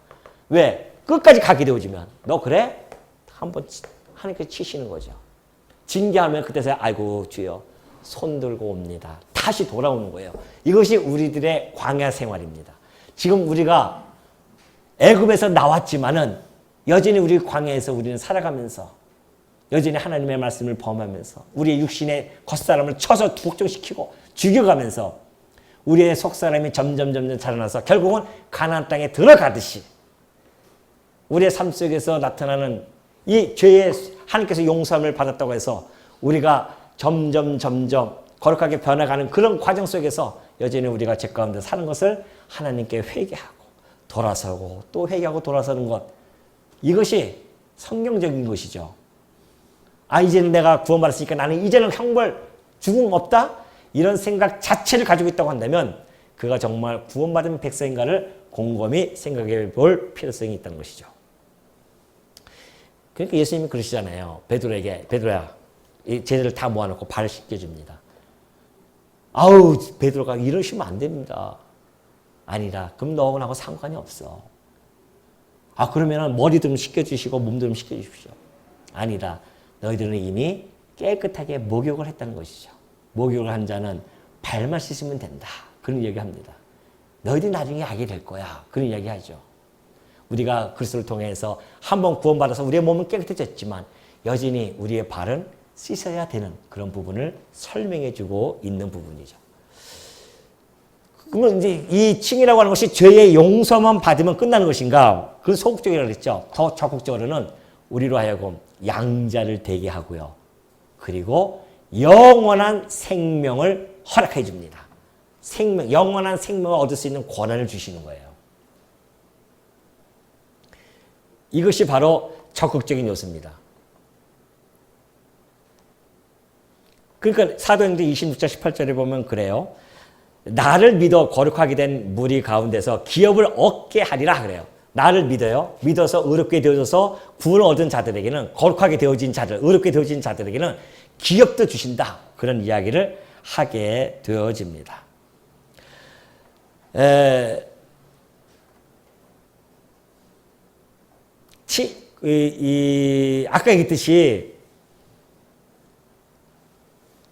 왜? 끝까지 가게 되어지면 너 그래? 한번 하나님께서 치시는 거죠. 징계하면 그때서야 아이고 주여 손 들고 옵니다. 다시 돌아오는 거예요. 이것이 우리들의 광야 생활입니다. 지금 우리가 애굽에서 나왔지만은 여전히 우리 광야에서 우리는 살아가면서 여전히 하나님의 말씀을 범하면서 우리의 육신의 겉사람을 쳐서 복종시키고 죽여가면서 우리의 속사람이 점점 자라나서 결국은 가나안 땅에 들어가듯이 우리의 삶 속에서 나타나는 이 죄의 하나님께서 용서함을 받았다고 해서 우리가 점점 거룩하게 변해가는 그런 과정 속에서 여전히 우리가 죄 가운데 사는 것을 하나님께 회개하고 돌아서고 또 회개하고 돌아서는 것, 이것이 성경적인 것이죠. 이제는 내가 구원받았으니까 나는 이제는 형벌 죽음 없다? 이런 생각 자체를 가지고 있다고 한다면 그가 정말 구원받은 백성인가를 곰곰이 생각해 볼 필요성이 있다는 것이죠. 그러니까 예수님이 그러시잖아요. 베드로에게, 베드로야, 이 쟤들 다 모아놓고 발을 씻겨줍니다. 아우, 베드로가 이러시면 안 됩니다. 아니다. 그럼 너하고 상관이 없어. 아, 그러면 머리도 좀 씻겨주시고 몸도 좀 씻겨주십시오. 아니다. 너희들은 이미 깨끗하게 목욕을 했다는 것이죠. 목욕을 한 자는 발만 씻으면 된다. 그런 이야기합니다. 너희들이 나중에 알게 될 거야. 그런 이야기하죠. 우리가 그리스도를 통해서 한번 구원받아서 우리의 몸은 깨끗해졌지만 여전히 우리의 발은 씻어야 되는 그런 부분을 설명해주고 있는 부분이죠. 그러면 이제 이 칭이라고 하는 것이 죄의 용서만 받으면 끝나는 것인가? 그건 소극적이라고 그랬죠. 더 적극적으로는 우리로 하여금 양자를 되게 하고요. 그리고 영원한 생명을 허락해 줍니다. 영원한 생명을 얻을 수 있는 권한을 주시는 거예요. 이것이 바로 적극적인 요소입니다. 그러니까 사도행전 26장 18절에 보면 그래요. 나를 믿어 거룩하게 된 무리 가운데서 기업을 얻게 하리라 그래요. 나를 믿어요. 믿어서 의롭게 되어져서 구원을 얻은 자들에게는, 거룩하게 되어진 자들, 의롭게 되어진 자들에게는 기업도 주신다. 그런 이야기를 하게 되어집니다. 아까 얘기했듯이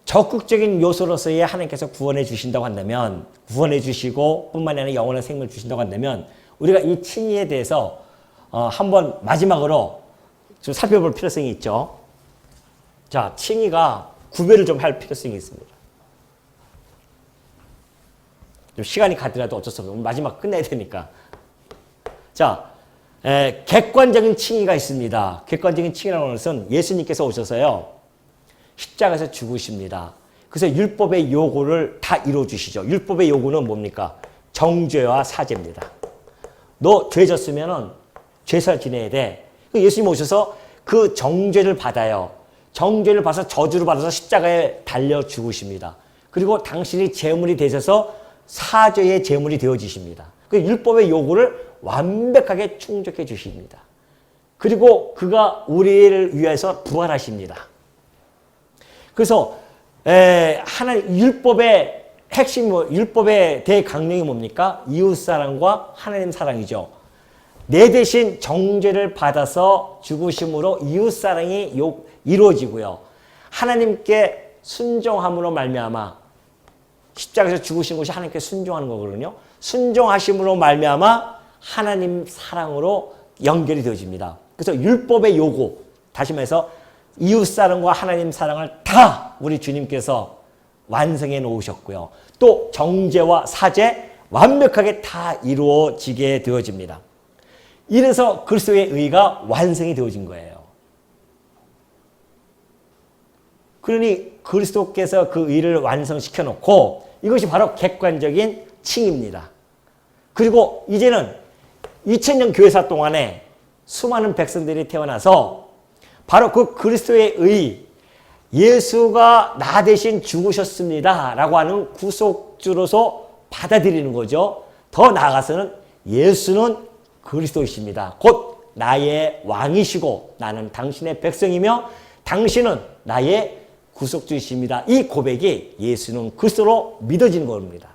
적극적인 요소로서의 하나님께서 구원해 주신다고 한다면, 구원해 주시고 뿐만 아니라 영원한 생명을 주신다고 한다면, 우리가 이 칭의에 대해서 한번 마지막으로 좀 살펴볼 필요성이 있죠. 자, 칭의가 구별을 좀 할 필요성이 있습니다. 좀 시간이 가더라도 어쩔 수 없어요. 마지막 끝내야 되니까. 자, 객관적인 칭의가 있습니다. 객관적인 칭의라는 것은 예수님께서 오셔서요, 십자가에서 죽으십니다. 그래서 율법의 요구를 다 이루어주시죠. 율법의 요구는 뭡니까? 정죄와 사죄입니다. 너 죄 졌으면 죄사 지내야 돼. 예수님 오셔서 그 정죄를 받아요. 정죄를 받아서 저주를 받아서 십자가에 달려 죽으십니다. 그리고 당신이 제물이 되셔서 사죄의 제물이 되어지십니다. 그 율법의 요구를 완벽하게 충족해 주십니다. 그리고 그가 우리를 위해서 부활하십니다. 그래서 하나님 율법의 핵심, 율법의 대강령이 뭡니까? 이웃사랑과 하나님 사랑이죠. 내 대신 정죄를 받아서 죽으심으로 이웃사랑이 이루어지고요. 하나님께 순종함으로 말미암아, 십자가에서 죽으신 것이 하나님께 순종하는 거거든요. 순종하심으로 말미암아 하나님 사랑으로 연결이 되어집니다. 그래서 율법의 요구, 다시 말해서 이웃사랑과 하나님 사랑을 다 우리 주님께서 완성해 놓으셨고요. 또 정죄와 사죄 완벽하게 다 이루어지게 되어집니다. 이래서 그리스도의 의가 완성이 되어진 거예요. 그러니 그리스도께서 그 의를 완성시켜 놓고 이것이 바로 객관적인 칭입니다. 그리고 이제는 2000년 교회사 동안에 수많은 백성들이 태어나서 바로 그 그리스도의 의, 예수가 나 대신 죽으셨습니다 라고 하는 구속주로서 받아들이는 거죠. 더 나아가서는 예수는 그리스도이십니다. 곧 나의 왕이시고 나는 당신의 백성이며 당신은 나의 구속주이십니다. 이 고백이 예수는 그리스도로 믿어지는 겁니다.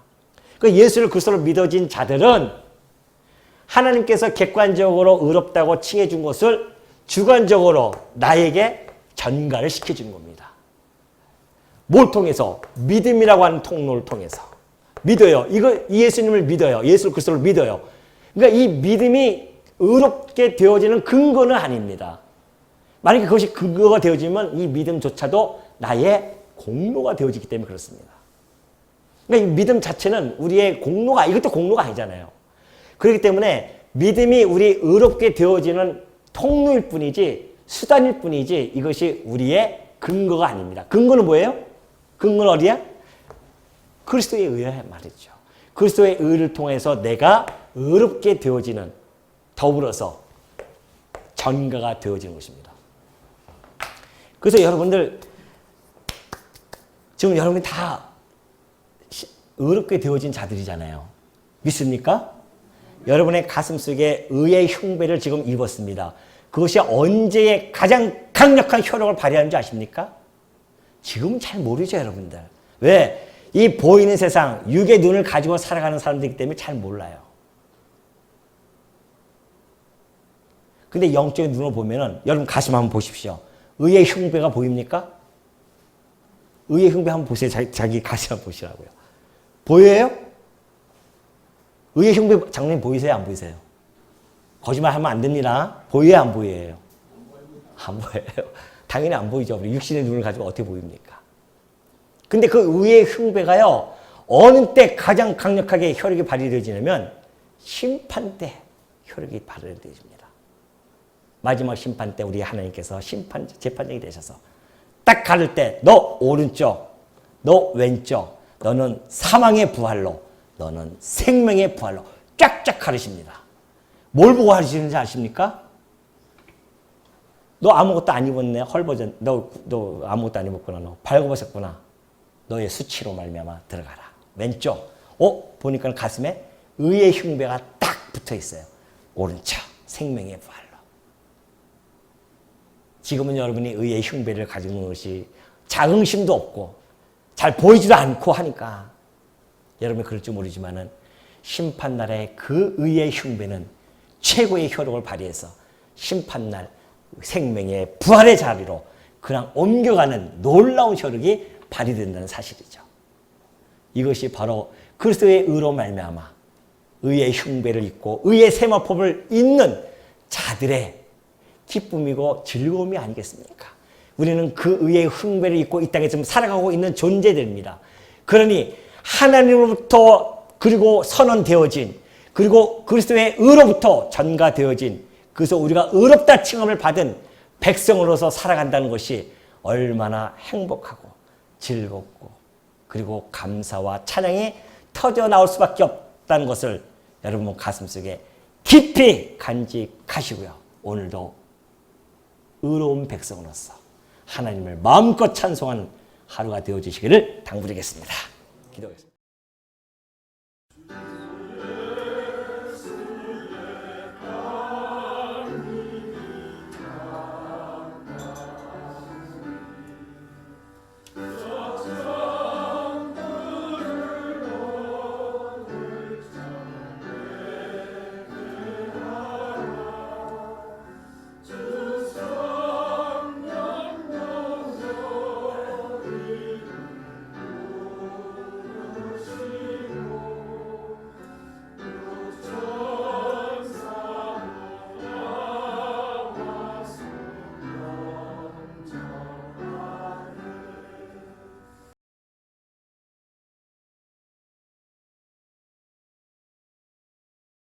그 예수를 그리스도로 믿어진 자들은 하나님께서 객관적으로 의롭다고 칭해 준 것을 주관적으로 나에게 전가를 시켜주는 겁니다. 뭘 통해서? 믿음이라고 하는 통로를 통해서. 믿어요. 이 예수님을 믿어요. 예수 그리스도를 믿어요. 그러니까 이 믿음이 의롭게 되어지는 근거는 아닙니다. 만약에 그것이 근거가 되어지면 이 믿음조차도 나의 공로가 되어지기 때문에 그렇습니다. 그러니까 이 믿음 자체는 우리의 공로가, 이것도 공로가 아니잖아요. 그렇기 때문에 믿음이 우리 의롭게 되어지는 통로일 뿐이지, 수단일 뿐이지, 이것이 우리의 근거가 아닙니다. 근거는 뭐예요? 근거는 어디야? 그리스도의 의야 말이죠. 그리스도의 의를 통해서 내가 의롭게 되어지는, 더불어서 전가가 되어지는 것입니다. 그래서 여러분들, 지금 여러분이 다 의롭게 되어진 자들이잖아요. 믿습니까? 여러분의 가슴 속에 의의 흉배를 지금 입었습니다. 그것이 언제에 가장 강력한 효력을 발휘하는지 아십니까? 지금은 잘 모르죠, 여러분들. 왜? 이 보이는 세상, 육의 눈을 가지고 살아가는 사람들이기 때문에 잘 몰라요. 근데 영적인 눈으로 보면은, 여러분 가슴 한번 보십시오. 의의 흉배가 보입니까? 의의 흉배 한번 보세요. 자기 가슴 한번 보시라고요. 보여요? 의의 흉배 장로님 보이세요? 안 보이세요? 거짓말 하면 안 됩니다. 보여요? 안 보여요? 안 보여요. 당연히 안 보이죠. 우리 육신의 눈을 가지고 어떻게 보입니까? 근데 그 의의 흉배가요, 어느 때 가장 강력하게 혈액이 발휘되어지냐면 심판 때 혈액이 발휘되어집니다. 마지막 심판 때 우리 하나님께서 재판장이 되셔서 딱 가를 때 너 오른쪽, 너 왼쪽, 너는 사망의 부활로, 너는 생명의 부활로 쫙쫙 가르십니다. 뭘 보고 가르치는지 아십니까? 너 아무것도 안 입었네. 헐벗은 너 아무것도 안 입었구나. 너 발굽었었구나. 너의 수치로 말미암아 들어가라. 왼쪽. 보니까 가슴에 의의 흉배가 딱 붙어 있어요. 오른쪽 생명의 부활로. 지금은 여러분이 의의 흉배를 가지고 있는 것이 자긍심도 없고 잘 보이지도 않고 하니까 여러분이 그럴 줄 모르지만은 심판날에 그 의의 흉배는 최고의 효력을 발휘해서 심판날 생명의 부활의 자리로 그냥 옮겨가는 놀라운 효력이 발휘된다는 사실이죠. 이것이 바로 그리스도의 의로 말미암아 의의 흉배를 입고 의의 세마포를 입는 자들의 기쁨이고 즐거움이 아니겠습니까? 우리는 그 의의 흉배를 입고 이 땅에 지금 살아가고 있는 존재들입니다. 그러니 하나님으로부터 그리고 선언되어진 그리고 그리스도의 의로부터 전가되어진 그래서 우리가 의롭다 칭함을 받은 백성으로서 살아간다는 것이 얼마나 행복하고 즐겁고 그리고 감사와 찬양이 터져 나올 수밖에 없다는 것을 여러분 가슴속에 깊이 간직하시고요. 오늘도 의로운 백성으로서 하나님을 마음껏 찬송하는 하루가 되어주시기를 당부드리겠습니다. 기도하겠습니다.